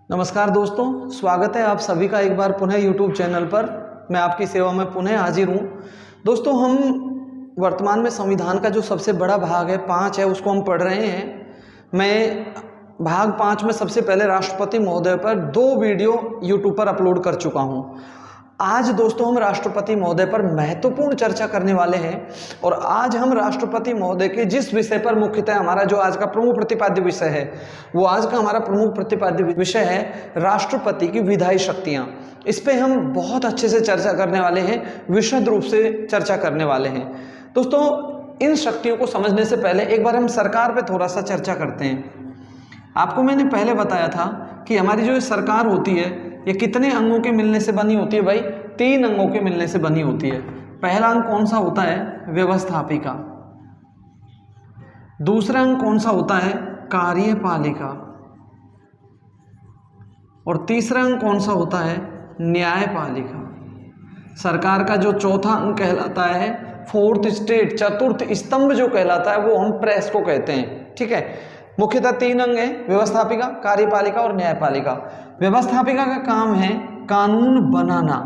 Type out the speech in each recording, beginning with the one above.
नमस्कार दोस्तों, स्वागत है आप सभी का एक बार पुनः YouTube चैनल पर। मैं आपकी सेवा में पुनः हाजिर हूँ। दोस्तों, हम वर्तमान में संविधान का जो सबसे बड़ा भाग है 5 है, उसको हम पढ़ रहे हैं। मैं भाग 5 में सबसे पहले राष्ट्रपति महोदय पर 2 वीडियो YouTube पर अपलोड कर चुका हूँ। आज दोस्तों हम राष्ट्रपति महोदय पर महत्वपूर्ण चर्चा करने वाले हैं और आज हम राष्ट्रपति महोदय के जिस विषय पर मुख्यतः हमारा जो आज का प्रमुख प्रतिपाद्य विषय है, वो आज का हमारा प्रमुख प्रतिपाद्य विषय है राष्ट्रपति की विधायी शक्तियां। इस पे हम बहुत अच्छे से चर्चा करने वाले हैं, विशद रूप से चर्चा करने वाले हैं। दोस्तों, इन शक्तियों को समझने से पहले एक बार हम सरकार पे थोड़ा सा चर्चा करते हैं। आपको मैंने पहले बताया था कि हमारी जो सरकार होती है ये कितने अंगों के मिलने से बनी होती है भाई? 3 अंगों के मिलने से बनी होती है। पहला अंग कौन सा होता है? व्यवस्थापिका। दूसरा अंग कौन सा होता है? कार्यपालिका। और तीसरा अंग कौन सा होता है? न्यायपालिका। सरकार का जो चौथा अंग कहलाता है, फोर्थ स्टेट, चतुर्थ स्तंभ जो कहलाता है, वो हम प्रेस को कहते हैं। ठीक है, मुख्यतः 3 अंग हैं, व्यवस्थापिका, कार्यपालिका और न्यायपालिका। व्यवस्थापिका का काम है कानून बनाना।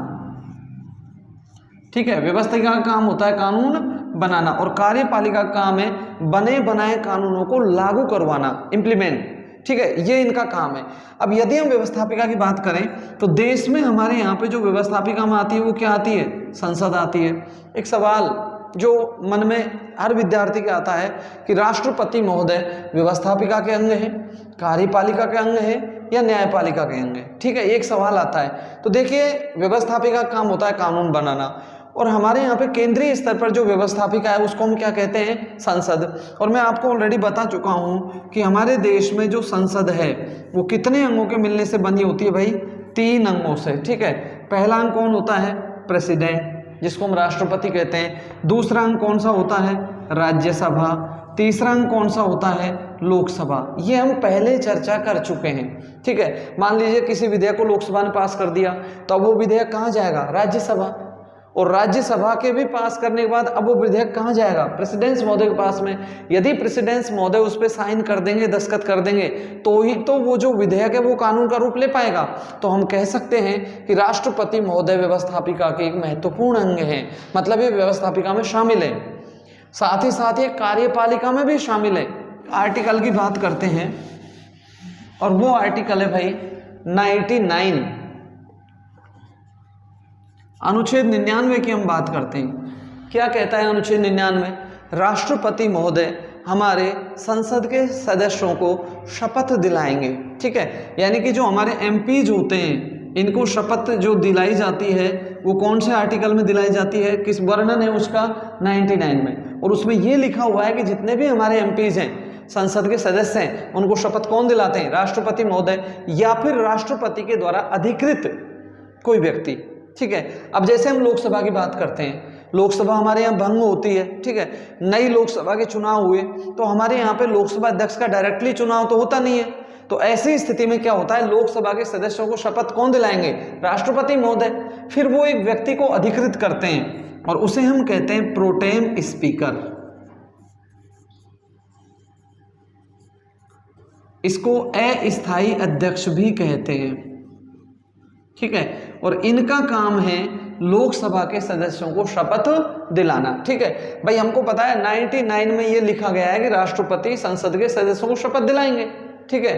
ठीक है, व्यवस्थापिका का काम होता है कानून बनाना और कार्यपालिका का काम है बने बनाए कानूनों को लागू करवाना, इम्प्लीमेंट। ठीक है, ये इनका काम है। अब यदि हम व्यवस्थापिका की बात करें तो देश में हमारे यहाँ पे जो व्यवस्थापिका में आती है वो क्या आती है? संसद आती है। एक सवाल जो मन में हर विद्यार्थी के आता है कि राष्ट्रपति महोदय व्यवस्थापिका के अंग हैं, कार्यपालिका के अंग है या न्यायपालिका के अंग है? ठीक है, एक सवाल आता है। तो देखिए, व्यवस्थापिका का काम होता है कानून बनाना और हमारे यहाँ पे केंद्रीय स्तर पर जो व्यवस्थापिका है उसको हम क्या कहते हैं? संसद। और मैं आपको ऑलरेडी बता चुका हूँ कि हमारे देश में जो संसद है वो कितने अंगों के मिलने से बनी होती है भाई? 3 अंगों से। ठीक है, पहला अंग कौन होता है? प्रेसिडेंट, जिसको हम राष्ट्रपति कहते हैं। दूसरा अंग कौन सा होता है? राज्यसभा। तीसरा अंग कौन सा होता है? लोकसभा। ये हम पहले चर्चा कर चुके हैं। ठीक है, मान लीजिए किसी विधेयक को लोकसभा ने पास कर दिया तो अब वो विधेयक कहाँ जाएगा? राज्यसभा। और राज्यसभा के भी पास करने के बाद अब वो विधेयक कहाँ जाएगा? प्रेसिडेंट महोदय के पास में। यदि प्रेसिडेंट महोदय उस पर साइन कर देंगे, दस्तखत कर देंगे, तो ही तो वो जो विधेयक है वो कानून का रूप ले पाएगा। तो हम कह सकते हैं कि राष्ट्रपति महोदय व्यवस्थापिका के एक महत्वपूर्ण अंग है, मतलब ये व्यवस्थापिका में शामिल है। साथ ही ये कार्यपालिका में भी शामिल है। आर्टिकल की बात करते हैं और वो आर्टिकल है भाई 99, अनुच्छेद 99 की हम बात करते हैं। क्या कहता है अनुच्छेद 99? राष्ट्रपति महोदय हमारे संसद के सदस्यों को शपथ दिलाएंगे। ठीक है, यानी कि जो हमारे एमपीज होते हैं इनको शपथ जो दिलाई जाती है वो कौन से आर्टिकल में दिलाई जाती है? किस वर्णन है उसका? 99 में। और उसमें ये लिखा हुआ है कि जितने भी हमारे एमपीज हैं, संसद के सदस्य हैं, उनको शपथ कौन दिलाते हैं? राष्ट्रपति महोदय या फिर राष्ट्रपति के द्वारा अधिकृत कोई व्यक्ति। ठीक है, अब जैसे हम लोकसभा की बात करते हैं, लोकसभा हमारे यहाँ भंग होती है। ठीक है, नई लोकसभा के चुनाव हुए तो हमारे यहाँ पे लोकसभा अध्यक्ष का डायरेक्टली चुनाव तो होता नहीं है। तो ऐसी स्थिति में क्या होता है? लोकसभा के सदस्यों को शपथ कौन दिलाएंगे? राष्ट्रपति महोदय। फिर वो एक व्यक्ति को अधिकृत करते हैं और उसे हम कहते हैं प्रोटेम स्पीकर। इसको अस्थायी अध्यक्ष भी कहते हैं। ठीक है, और इनका काम है लोकसभा के सदस्यों को शपथ दिलाना। ठीक है भाई, हमको पता है 99 में ये लिखा गया है कि राष्ट्रपति संसद के सदस्यों को शपथ दिलाएंगे। ठीक है,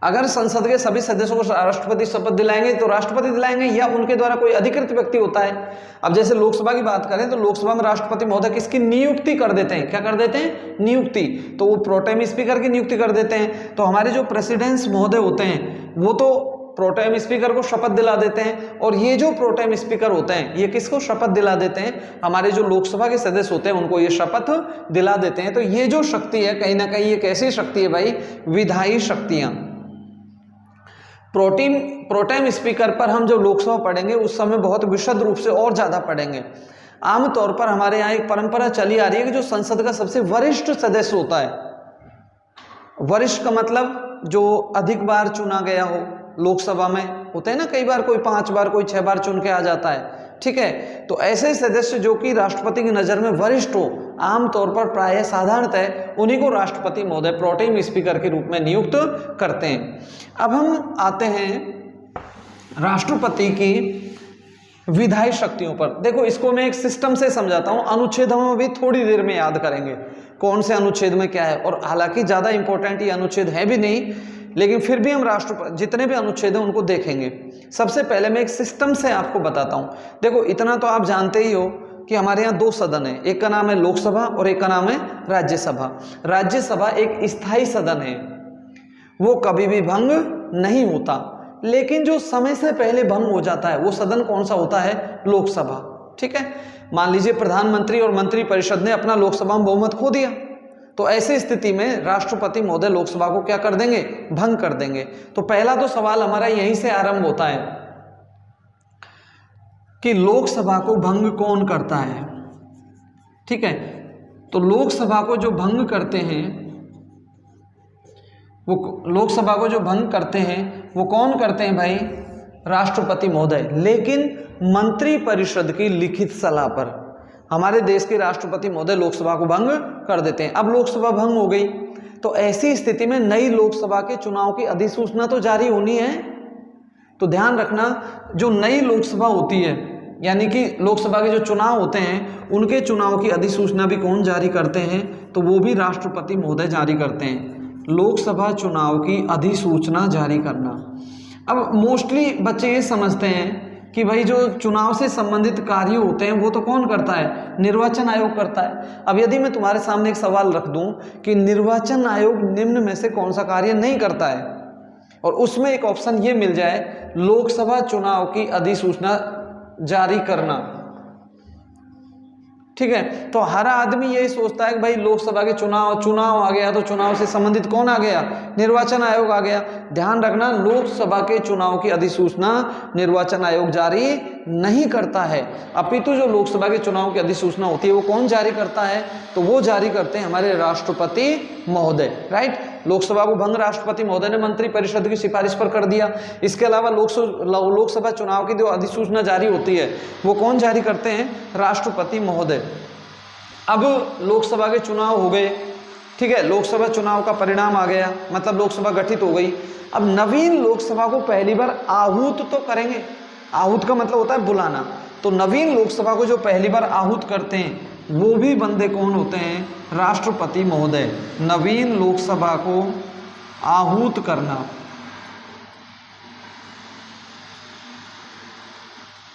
अगर संसद के सभी सदस्यों को राष्ट्रपति शपथ दिलाएंगे तो राष्ट्रपति दिलाएंगे या उनके द्वारा कोई अधिकृत व्यक्ति होता है। अब जैसे लोकसभा की बात करें तो लोकसभा में राष्ट्रपति महोदय किसकी नियुक्ति कर देते हैं? क्या कर देते हैं? नियुक्ति। तो वो प्रोटेम स्पीकर की नियुक्ति कर देते हैं। तो हमारे जो प्रेसिडेंट्स महोदय होते हैं वो तो प्रोटेम स्पीकर को शपथ दिला देते हैं और ये जो प्रोटेम स्पीकर होते हैं ये किसको शपथ दिला देते हैं? हमारे जो लोकसभा के सदस्य होते हैं उनको ये शपथ दिला देते हैं। तो ये जो शक्ति है कहीं ना कहीं ये कैसी शक्ति है भाई? विधायी शक्तियां। प्रोटेम स्पीकर पर हम जो लोकसभा पढ़ेंगे उस समय बहुत विशद रूप से और ज्यादा पढ़ेंगे। आमतौर पर हमारे यहाँ एक परंपरा चली आ रही है कि जो संसद का सबसे वरिष्ठ सदस्य होता है, वरिष्ठ का मतलब जो अधिक बार चुना गया हो, लोकसभा में होते हैं ना कई बार कोई 5 बार कोई 6 बार चुन के आ जाता है। ठीक है। तो ऐसे सदस्य जो कि राष्ट्रपति की नज़र में वरिष्ठ हो, आमतौर पर प्रायः साधारणतः उन्हीं को राष्ट्रपति महोदय प्रोटेम स्पीकर के रूप में नियुक्त करते हैं। अब हम आते हैं राष्ट्रपति की विधायी शक्तियों पर। देखो इसको मैं एक सिस्टम से समझाता हूं, अनुच्छेद हम अभी थोड़ी देर में याद करेंगे कौन से अनुच्छेद में क्या है, और हालांकि ज़्यादा इंपॉर्टेंट ये अनुच्छेद है भी नहीं, लेकिन फिर भी हम राष्ट्रपति जितने भी अनुच्छेद हैं उनको देखेंगे। सबसे पहले मैं एक सिस्टम से आपको बताता हूं। देखो इतना तो आप जानते ही हो कि हमारे यहाँ दो सदन है, एक का नाम है लोकसभा और एक का नाम है राज्यसभा। राज्यसभा एक स्थायी सदन है, वो कभी भी भंग नहीं होता, लेकिन जो समय से पहले भंग हो जाता है वो सदन कौन सा होता है? लोकसभा। ठीक है, मान लीजिए प्रधानमंत्री और मंत्रिपरिषद ने अपना लोकसभा में बहुमत खो दिया, तो ऐसी स्थिति में राष्ट्रपति महोदय लोकसभा को क्या कर देंगे? भंग कर देंगे। तो पहला तो सवाल हमारा यहीं से आरंभ होता है कि लोकसभा को भंग कौन करता है। ठीक है, तो लोकसभा को जो भंग करते हैं वो कौन करते हैं भाई? राष्ट्रपति महोदय, लेकिन मंत्रिपरिषद की लिखित सलाह पर हमारे देश के राष्ट्रपति महोदय लोकसभा को भंग कर देते हैं। अब लोकसभा भंग हो गई, तो ऐसी स्थिति में नई लोकसभा के चुनाव की अधिसूचना तो जारी होनी है। तो ध्यान रखना, जो नई लोकसभा होती है, यानी कि लोकसभा के जो चुनाव होते हैं, उनके चुनाव की अधिसूचना भी कौन जारी करते हैं? तो वो भी राष्ट्रपति महोदय जारी करते हैं। लोकसभा चुनाव की अधिसूचना जारी करना। अब मोस्टली बच्चे ये समझते हैं कि भाई जो चुनाव से संबंधित कार्य होते हैं वो तो कौन करता है? निर्वाचन आयोग करता है। अब यदि मैं तुम्हारे सामने एक सवाल रख दूं कि निर्वाचन आयोग निम्न में से कौन सा कार्य नहीं करता है, और उसमें एक ऑप्शन ये मिल जाए लोकसभा चुनाव की अधिसूचना जारी करना, ठीक है, तो हर आदमी यही सोचता है कि भाई लोकसभा के चुनाव आ गया तो चुनाव से संबंधित कौन आ गया? निर्वाचन आयोग आ गया। ध्यान रखना, लोकसभा के चुनाव की अधिसूचना निर्वाचन आयोग जारी नहीं करता है, अपितु जो लोकसभा के चुनाव की अधिसूचना होती है वो कौन जारी करता है? तो वो जारी करते हैं हमारे राष्ट्रपति महोदय। राइट, लोकसभा को भंग राष्ट्रपति महोदय ने मंत्रिपरिषद की सिफारिश पर कर दिया। इसके अलावा लोकसभा चुनाव की जो अधिसूचना जारी होती है वो कौन जारी करते हैं? राष्ट्रपति महोदय। अब लोकसभा के चुनाव हो गए, ठीक है, लोकसभा चुनाव का परिणाम आ गया, मतलब लोकसभा गठित हो गई। अब नवीन लोकसभा को पहली बार आहूत तो करेंगे। आहूत का मतलब होता है बुलाना। तो नवीन लोकसभा को जो पहली बार आहूत करते हैं वो भी बंदे कौन होते हैं? राष्ट्रपति महोदय। नवीन लोकसभा को आहूत करना,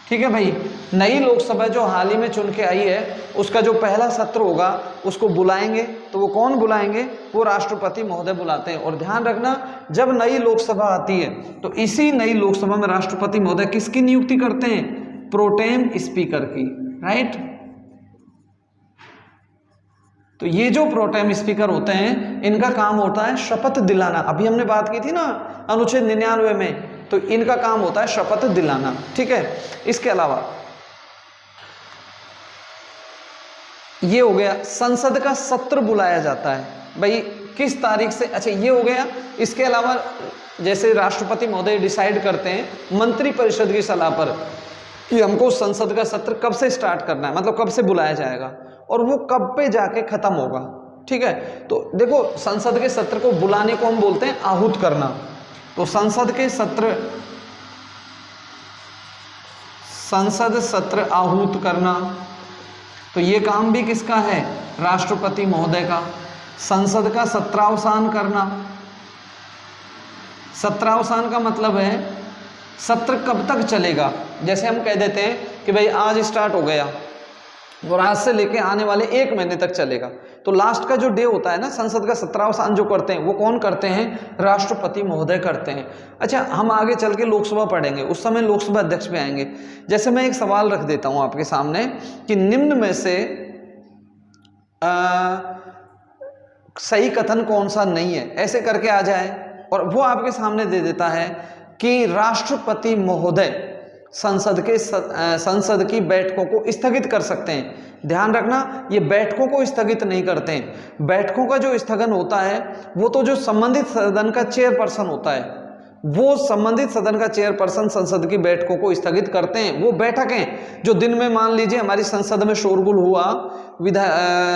ठीक है भाई। नई लोकसभा जो हाल ही में चुन के आई है उसका जो पहला सत्र होगा उसको बुलाएंगे, तो वो कौन बुलाएंगे? वो राष्ट्रपति महोदय बुलाते हैं। और ध्यान रखना, जब नई लोकसभा आती है तो इसी नई लोकसभा में राष्ट्रपति महोदय किसकी नियुक्ति करते हैं? प्रोटेम स्पीकर की। राइट, तो ये जो प्रोटेम स्पीकर होते हैं इनका काम होता है शपथ दिलाना। अभी हमने बात की थी ना अनुच्छेद 99 में, तो इनका काम होता है शपथ दिलाना। ठीक है, इसके अलावा ये हो गया, संसद का सत्र बुलाया जाता है भाई किस तारीख से। अच्छा, ये हो गया। इसके अलावा जैसे राष्ट्रपति महोदय डिसाइड करते हैं मंत्रिपरिषद की सलाह पर कि हमको संसद का सत्र कब से स्टार्ट करना है, मतलब कब से बुलाया जाएगा और वो कब पे जाके खत्म होगा। ठीक है, तो देखो संसद के सत्र को बुलाने को हम बोलते हैं आहूत करना। तो संसद सत्र आहूत करना, तो ये काम भी किसका है? राष्ट्रपति महोदय का। संसद का सत्रावसान करना, सत्रावसान का मतलब है सत्र कब तक चलेगा। जैसे हम कह देते हैं कि भाई आज स्टार्ट हो गया और आज से लेके आने वाले 1 महीने तक चलेगा, तो लास्ट का जो डे होता है ना संसद का सत्रावसान जो करते हैं वो कौन करते हैं? राष्ट्रपति महोदय करते हैं। अच्छा, हम आगे चल के लोकसभा पढ़ेंगे, उस समय लोकसभा अध्यक्ष भी आएंगे। जैसे मैं एक सवाल रख देता हूं आपके सामने कि निम्न में से सही कथन कौन सा नहीं है, ऐसे करके आ जाए, और वो आपके सामने दे देता है कि राष्ट्रपति महोदय संसद की बैठकों को स्थगित कर सकते हैं। ध्यान रखना, ये बैठकों को स्थगित नहीं करते हैं। बैठकों का जो स्थगन होता है वो तो जो संबंधित सदन का चेयरपर्सन होता है वो संबंधित सदन का चेयरपर्सन संसद की बैठकों को स्थगित करते हैं। वो बैठकें जो दिन में मान लीजिए हमारी संसद में शोरगुल हुआ,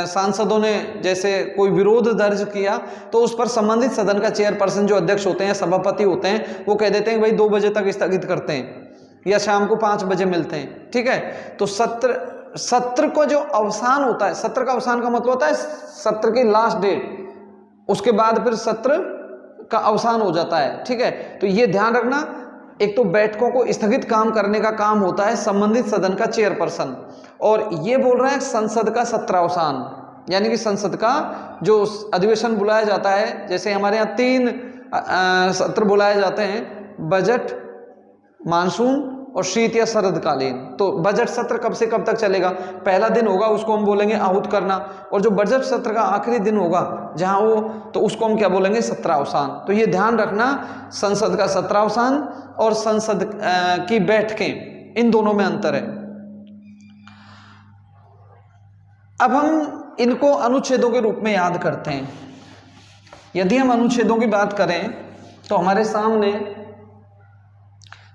सांसदों ने जैसे कोई विरोध दर्ज किया, तो उस पर संबंधित सदन का चेयरपर्सन जो अध्यक्ष होते हैं, सभापति होते हैं, वो कह देते हैं भाई 2 बजे तक स्थगित करते हैं या शाम को 5 बजे मिलते हैं। ठीक है, तो सत्र का जो अवसान होता है, सत्र का अवसान का मतलब होता है सत्र की लास्ट डेट, उसके बाद फिर सत्र का अवसान हो जाता है। ठीक है, तो ये ध्यान रखना, एक तो बैठकों को स्थगित काम करने का काम होता है संबंधित सदन का चेयरपर्सन, और ये बोल रहा है संसद का सत्रावसान, यानी कि संसद का जो अधिवेशन बुलाया जाता है, जैसे हमारे यहाँ 3 सत्र बुलाए जाते हैं, बजट, मानसून और शीत या शरदकालीन। तो बजट सत्र कब से कब तक चलेगा? पहला दिन होगा, उसको हम बोलेंगे आहूत करना, और जो बजट सत्र का आखिरी दिन होगा जहां वो, तो उसको हम क्या बोलेंगे? सत्रावसान। तो ये ध्यान रखना, संसद का सत्रावसान और संसद की बैठकें, इन दोनों में अंतर है। अब हम इनको अनुच्छेदों के रूप में याद करते हैं। यदि हम अनुच्छेदों की बात करें तो हमारे सामने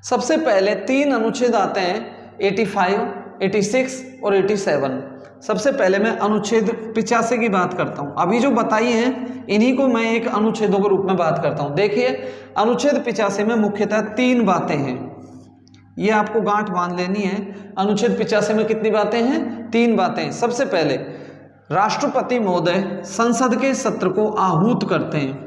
सबसे पहले 3 अनुच्छेद आते हैं, 85, 86 और 87। सबसे पहले मैं अनुच्छेद 85 की बात करता हूं। अभी जो बताई हैं इन्हीं को मैं एक अनुच्छेदों के रूप में बात करता हूं। देखिए, अनुच्छेद 85 में मुख्यतः 3 बातें हैं, ये आपको गांठ बांध लेनी है। अनुच्छेद 85 में कितनी बातें हैं? 3 बातें। सबसे पहले, राष्ट्रपति महोदय संसद के सत्र को आहूत करते हैं,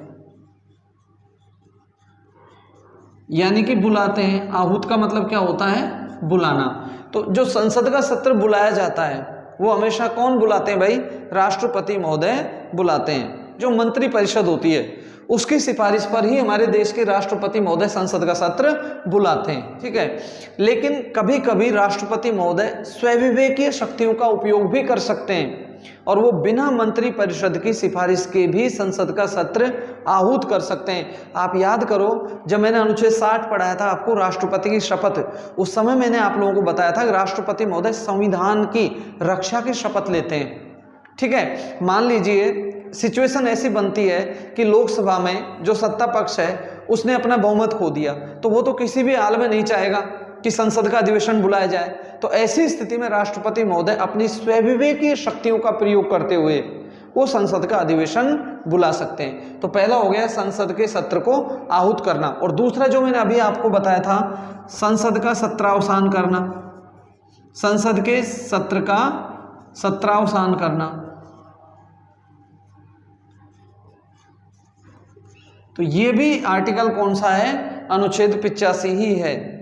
यानी कि बुलाते हैं। आहूत का मतलब क्या होता है? बुलाना। तो जो संसद का सत्र बुलाया जाता है वो हमेशा कौन बुलाते हैं भाई? राष्ट्रपति महोदय बुलाते हैं। जो मंत्री परिषद होती है उसकी सिफारिश पर ही हमारे देश के राष्ट्रपति महोदय संसद का सत्र बुलाते हैं। ठीक है, लेकिन कभी कभी राष्ट्रपति महोदय स्वविवेकीय शक्तियों का उपयोग भी कर सकते हैं और वो बिना मंत्री परिषद की सिफारिश के भी संसद का सत्र आहूत कर सकते हैं। आप याद करो, जब मैंने अनुच्छेद 60 पढ़ाया था आपको, राष्ट्रपति की शपथ, उस समय मैंने आप लोगों को बताया था कि राष्ट्रपति महोदय संविधान की रक्षा की शपथ लेते हैं। ठीक है, मान लीजिए सिचुएशन ऐसी बनती है कि लोकसभा में जो सत्ता पक्ष है उसने अपना बहुमत खो दिया, तो वो तो किसी भी हाल में नहीं चाहेगा कि संसद का अधिवेशन बुलाया जाए। तो ऐसी स्थिति में राष्ट्रपति महोदय अपनी स्वविवेकीय शक्तियों का प्रयोग करते हुए वो संसद का अधिवेशन बुला सकते हैं। तो पहला हो गया संसद के सत्र को आहूत करना, और दूसरा जो मैंने अभी आपको बताया था, संसद का सत्रावसान करना, संसद के सत्र का सत्रावसान करना। तो ये भी आर्टिकल कौन सा है? अनुच्छेद 85 ही है।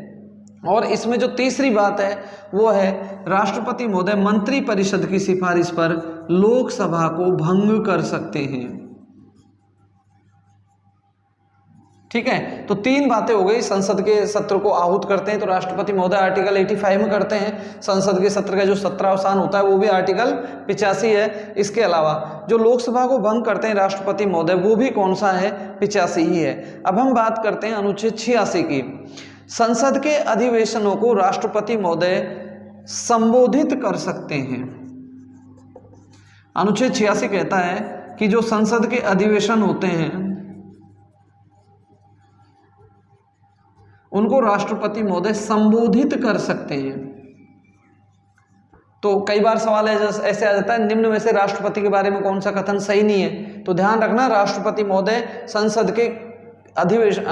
और इसमें जो तीसरी बात है वो है, राष्ट्रपति महोदय मंत्री परिषद की सिफारिश पर लोकसभा को भंग कर सकते हैं। ठीक है, तो 3 बातें हो गई। संसद के सत्र को आहूत करते हैं तो राष्ट्रपति महोदय आर्टिकल 85 में करते हैं। संसद के सत्र का जो सत्रावसान होता है वो भी आर्टिकल 85 है। इसके अलावा जो लोकसभा को भंग करते हैं राष्ट्रपति महोदय, वो भी कौन सा है? 85 ही है। अब हम बात करते हैं अनुच्छेद 86 की। संसद के अधिवेशनों को राष्ट्रपति महोदय संबोधित कर सकते हैं। अनुच्छेद 86 कहता है कि जो संसद के अधिवेशन होते हैं उनको राष्ट्रपति महोदय संबोधित कर सकते हैं। तो कई बार सवाल ऐसे आ जाता है, निम्न में से राष्ट्रपति के बारे में कौन सा कथन सही नहीं है? तो ध्यान रखना, राष्ट्रपति महोदय संसद के अधिवेशन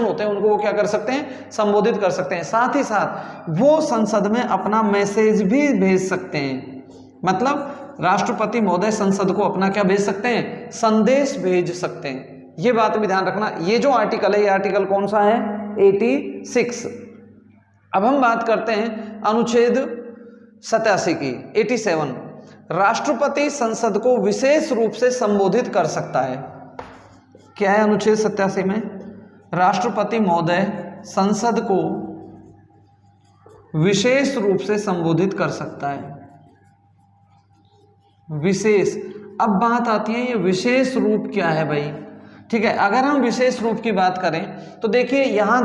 होते हैं उनको वो क्या कर सकते हैं? संबोधित कर सकते हैं। साथ ही साथ वो संसद में अपना मैसेज भी भेज सकते हैं। मतलब राष्ट्रपति महोदय संसद को अपना क्या भेज सकते हैं? संदेश भेज सकते हैं। ये बात भी ध्यान रखना। ये जो आर्टिकल है, ये आर्टिकल कौन सा है? 86। अब हम बात करते हैं अनुच्छेद 87 की, 87। राष्ट्रपति संसद को विशेष रूप से संबोधित कर सकता है। क्या है अनुच्छेद 87 में? राष्ट्रपति महोदय संसद को विशेष रूप से संबोधित कर सकता है। विशेष, अब बात आती है ये विशेष रूप क्या है भाई? ठीक है, अगर हम विशेष रूप की बात करें तो देखिए यहां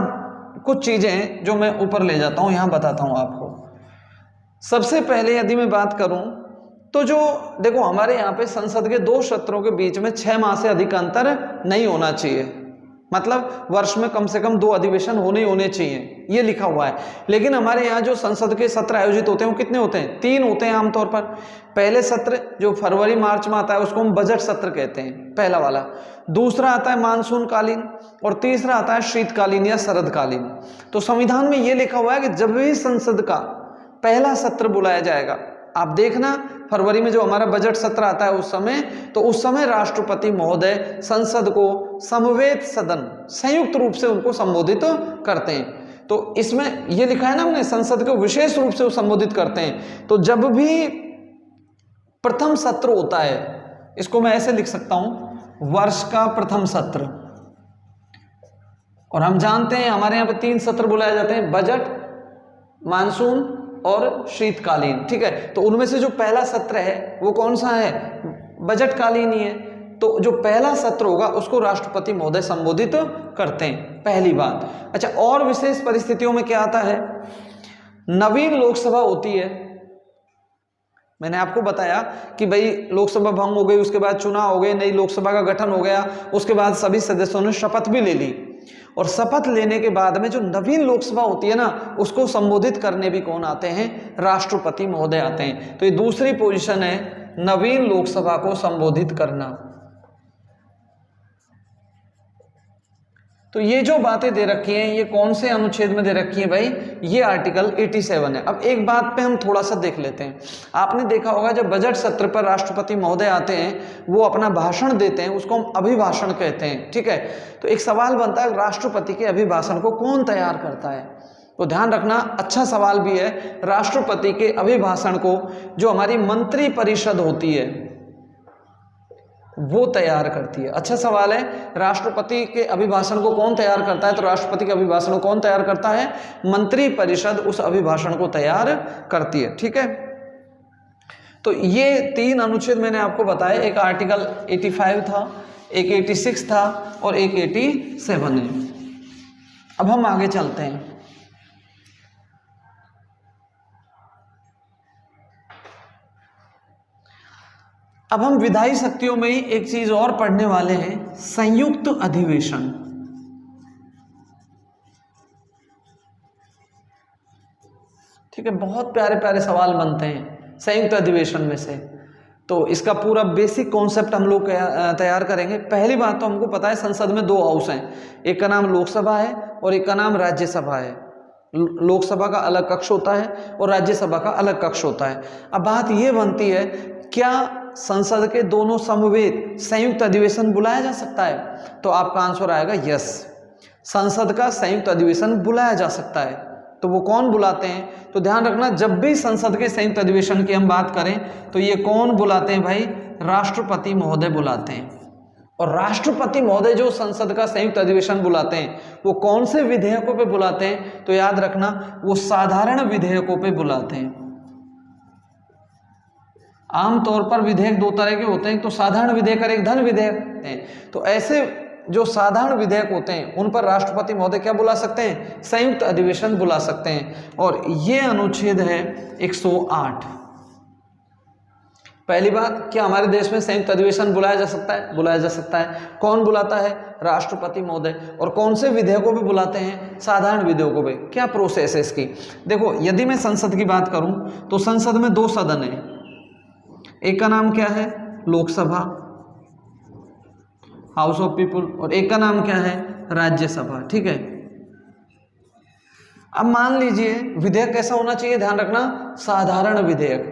कुछ चीजें जो मैं ऊपर ले जाता हूं, यहां बताता हूं आपको। सबसे पहले यदि मैं बात करूं तो जो देखो हमारे यहाँ पे संसद के 2 सत्रों के बीच में 6 माह से अधिक अंतर नहीं होना चाहिए। मतलब वर्ष में कम से कम 2 अधिवेशन होने चाहिए, ये लिखा हुआ है। लेकिन हमारे यहाँ जो संसद के सत्र आयोजित होते हैं वो कितने होते हैं? 3 होते हैं आमतौर पर। पहले सत्र जो फरवरी मार्च में आता है उसको हम बजट सत्र कहते हैं, पहला वाला। दूसरा आता है मानसून कालीन और तीसरा आता है शीतकालीन या शरदकालीन। तो संविधान में ये लिखा हुआ है कि जब भी संसद का पहला सत्र बुलाया जाएगा, आप देखना फरवरी में जो हमारा बजट सत्र आता है उस समय राष्ट्रपति महोदय संसद को समवेत सदन संयुक्त रूप से उनको संबोधित करते हैं। तो इसमें ये लिखा है ना हमने, संसद को विशेष रूप से वो संबोधित करते हैं। तो जब भी प्रथम सत्र होता है, इसको मैं ऐसे लिख सकता हूं, वर्ष का प्रथम सत्र। और हम जानते हैं हमारे यहाँ पे 3 सत्र बुलाए जाते हैं, बजट, मानसून और शीतकालीन, ठीक है। तो उनमें से जो पहला सत्र है वो कौन सा है? बजट कालीन ही है। तो जो पहला सत्र होगा उसको राष्ट्रपति महोदय संबोधित करते हैं, पहली बात। अच्छा, और विशेष परिस्थितियों में क्या आता है? नवीन लोकसभा होती है। मैंने आपको बताया कि भाई लोकसभा भंग हो गई, उसके बाद चुनाव हो गए, नई लोकसभा का गठन हो गया, उसके बाद सभी सदस्यों ने शपथ भी ले ली। और शपथ लेने के बाद में जो नवीन लोकसभा होती है ना, उसको संबोधित करने भी कौन आते हैं? राष्ट्रपति महोदय आते हैं। तो ये दूसरी पोजीशन है, नवीन लोकसभा को संबोधित करना। तो ये जो बातें दे रखी हैं ये कौन से अनुच्छेद में दे रखी है भाई? ये आर्टिकल 87 है। अब एक बात पे हम थोड़ा सा देख लेते हैं। आपने देखा होगा जब बजट सत्र पर राष्ट्रपति महोदय आते हैं, वो अपना भाषण देते हैं, उसको हम अभिभाषण कहते हैं, ठीक है। तो एक सवाल बनता है, राष्ट्रपति के अभिभाषण को कौन तैयार करता है? तो ध्यान रखना, अच्छा सवाल भी है। राष्ट्रपति के अभिभाषण को जो हमारी मंत्री परिषद होती है वो तैयार करती है। अच्छा सवाल है, राष्ट्रपति के अभिभाषण को कौन तैयार करता है? तो राष्ट्रपति के अभिभाषण को कौन तैयार करता है? मंत्री परिषद उस अभिभाषण को तैयार करती है, ठीक है। तो ये 3 अनुच्छेद मैंने आपको बताया, एक आर्टिकल 85 था, एक 86 था और एक 87 है। अब हम आगे चलते हैं। अब हम विधायी शक्तियों में ही एक चीज और पढ़ने वाले हैं, संयुक्त अधिवेशन। ठीक है, बहुत प्यारे प्यारे सवाल बनते हैं संयुक्त अधिवेशन में से। तो इसका पूरा बेसिक कॉन्सेप्ट हम लोग तैयार करेंगे। पहली बात तो हमको पता है संसद में 2 हाउस हैं, एक का नाम लोकसभा है और एक का नाम राज्यसभा है। लोकसभा का अलग कक्ष होता है और राज्यसभा का अलग कक्ष होता है। अब बात यह बनती है, क्या संसद के दोनों समवेत संयुक्त अधिवेशन बुलाया जा सकता है? तो आपका आंसर आएगा यस, संसद का संयुक्त अधिवेशन बुलाया जा सकता है। तो वो कौन बुलाते हैं? तो ध्यान रखना, जब भी संसद के संयुक्त अधिवेशन की हम बात करें तो ये कौन बुलाते हैं भाई? राष्ट्रपति महोदय बुलाते हैं। और राष्ट्रपति महोदय जो संसद का संयुक्त अधिवेशन बुलाते हैं वो कौन से विधेयकों पे बुलाते हैं? तो याद रखना, वो साधारण विधेयकों पे बुलाते हैं। आमतौर पर विधेयक 2 तरह के होते हैं, तो साधारण विधेयक और एक धन विधेयक होते हैं। तो ऐसे जो साधारण विधेयक होते हैं उन पर राष्ट्रपति महोदय क्या बुला सकते हैं? संयुक्त अधिवेशन बुला सकते हैं। और ये अनुच्छेद है 108। पहली बात, क्या हमारे देश में संयुक्त अधिवेशन बुलाया जा सकता है? बुलाया जा सकता है। कौन बुलाता है? राष्ट्रपति महोदय। और कौन से विधेयकों पे बुलाते हैं? साधारण विधेयकों पे। क्या प्रोसेस है इसकी? देखो, यदि मैं संसद की बात करूं तो संसद में 2 सदन है, एक का नाम क्या है? लोकसभा, हाउस ऑफ पीपुल, और एक का नाम क्या है? राज्यसभा, ठीक है। अब मान लीजिए विधेयक कैसा होना चाहिए? ध्यान रखना, साधारण विधेयक।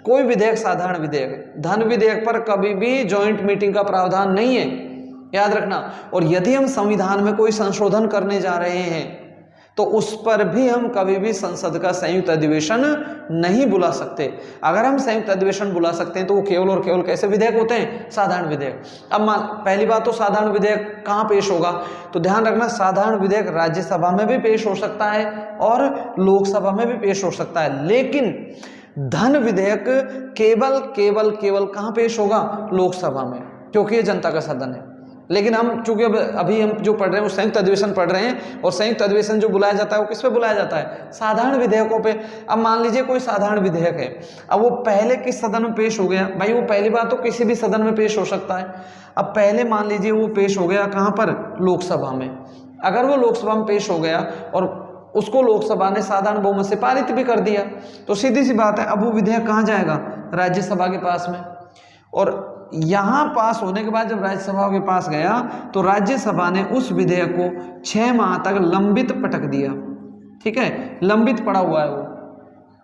कोई विधेयक साधारण विधेयक, धन विधेयक पर कभी भी जॉइंट मीटिंग का प्रावधान नहीं है, याद रखना। और यदि हम संविधान में कोई संशोधन करने जा रहे हैं तो उस पर भी हम कभी भी संसद का संयुक्त अधिवेशन नहीं बुला सकते। अगर हम संयुक्त अधिवेशन बुला सकते हैं तो वो केवल और केवल कैसे विधेयक होते हैं? साधारण विधेयक। अब पहली बात तो साधारण विधेयक कहाँ पेश होगा? तो ध्यान रखना, साधारण विधेयक राज्यसभा में भी पेश हो सकता है और लोकसभा में भी पेश हो सकता है, लेकिन धन विधेयक केवल कहाँ पेश होगा? लोकसभा में, क्योंकि ये जनता का सदन है। लेकिन हम चूंकि अभी हम जो पढ़ रहे हैं वो संयुक्त अधिवेशन पढ़ रहे हैं, और संयुक्त अधिवेशन जो बुलाया जाता है वो किस पे बुलाया जाता है? साधारण विधेयकों पे। अब मान लीजिए कोई साधारण विधेयक है, अब वो पहले किस सदन में पेश हो गया? भाई वो पहली बात तो किसी भी सदन में पेश हो सकता है। अब पहले मान लीजिए वो पेश हो गया कहाँ पर? लोकसभा में। अगर वो लोकसभा में पेश हो गया और उसको लोकसभा ने साधारण बहुमत से पारित भी कर दिया, तो सीधी सी बात है अब वो विधेयक कहाँ जाएगा? राज्यसभा के पास में। और यहाँ पास होने के बाद जब राज्यसभा के पास गया तो राज्यसभा ने उस विधेयक को 6 माह तक लंबित पटक दिया। ठीक है, लंबित पड़ा हुआ है वो,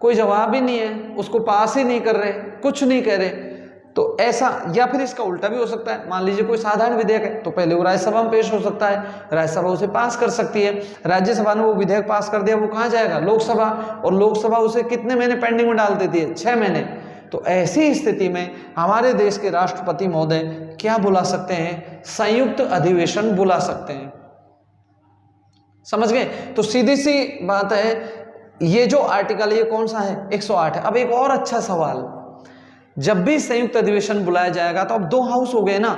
कोई जवाब ही नहीं है, उसको पास ही नहीं कर रहे, कुछ नहीं कह रहे। तो ऐसा, या फिर इसका उल्टा भी हो सकता है, मान लीजिए कोई साधारण विधेयक है तो पहले वो राज्यसभा में पेश हो सकता है, राज्यसभा उसे पास कर सकती है, राज्यसभा ने वो विधेयक पास कर दिया, वो कहाँ जाएगा? लोकसभा, और लोकसभा उसे कितने महीने पेंडिंग में डाल देती है? 6 महीने। तो ऐसी स्थिति में हमारे देश के राष्ट्रपति महोदय क्या बुला सकते हैं? संयुक्त अधिवेशन बुला सकते हैं। समझ गए? तो सीधी सी बात है, ये जो आर्टिकल ये कौन सा है? 108 है। अब एक और अच्छा सवाल, जब भी संयुक्त अधिवेशन बुलाया जाएगा तो अब 2 हाउस हो गए ना,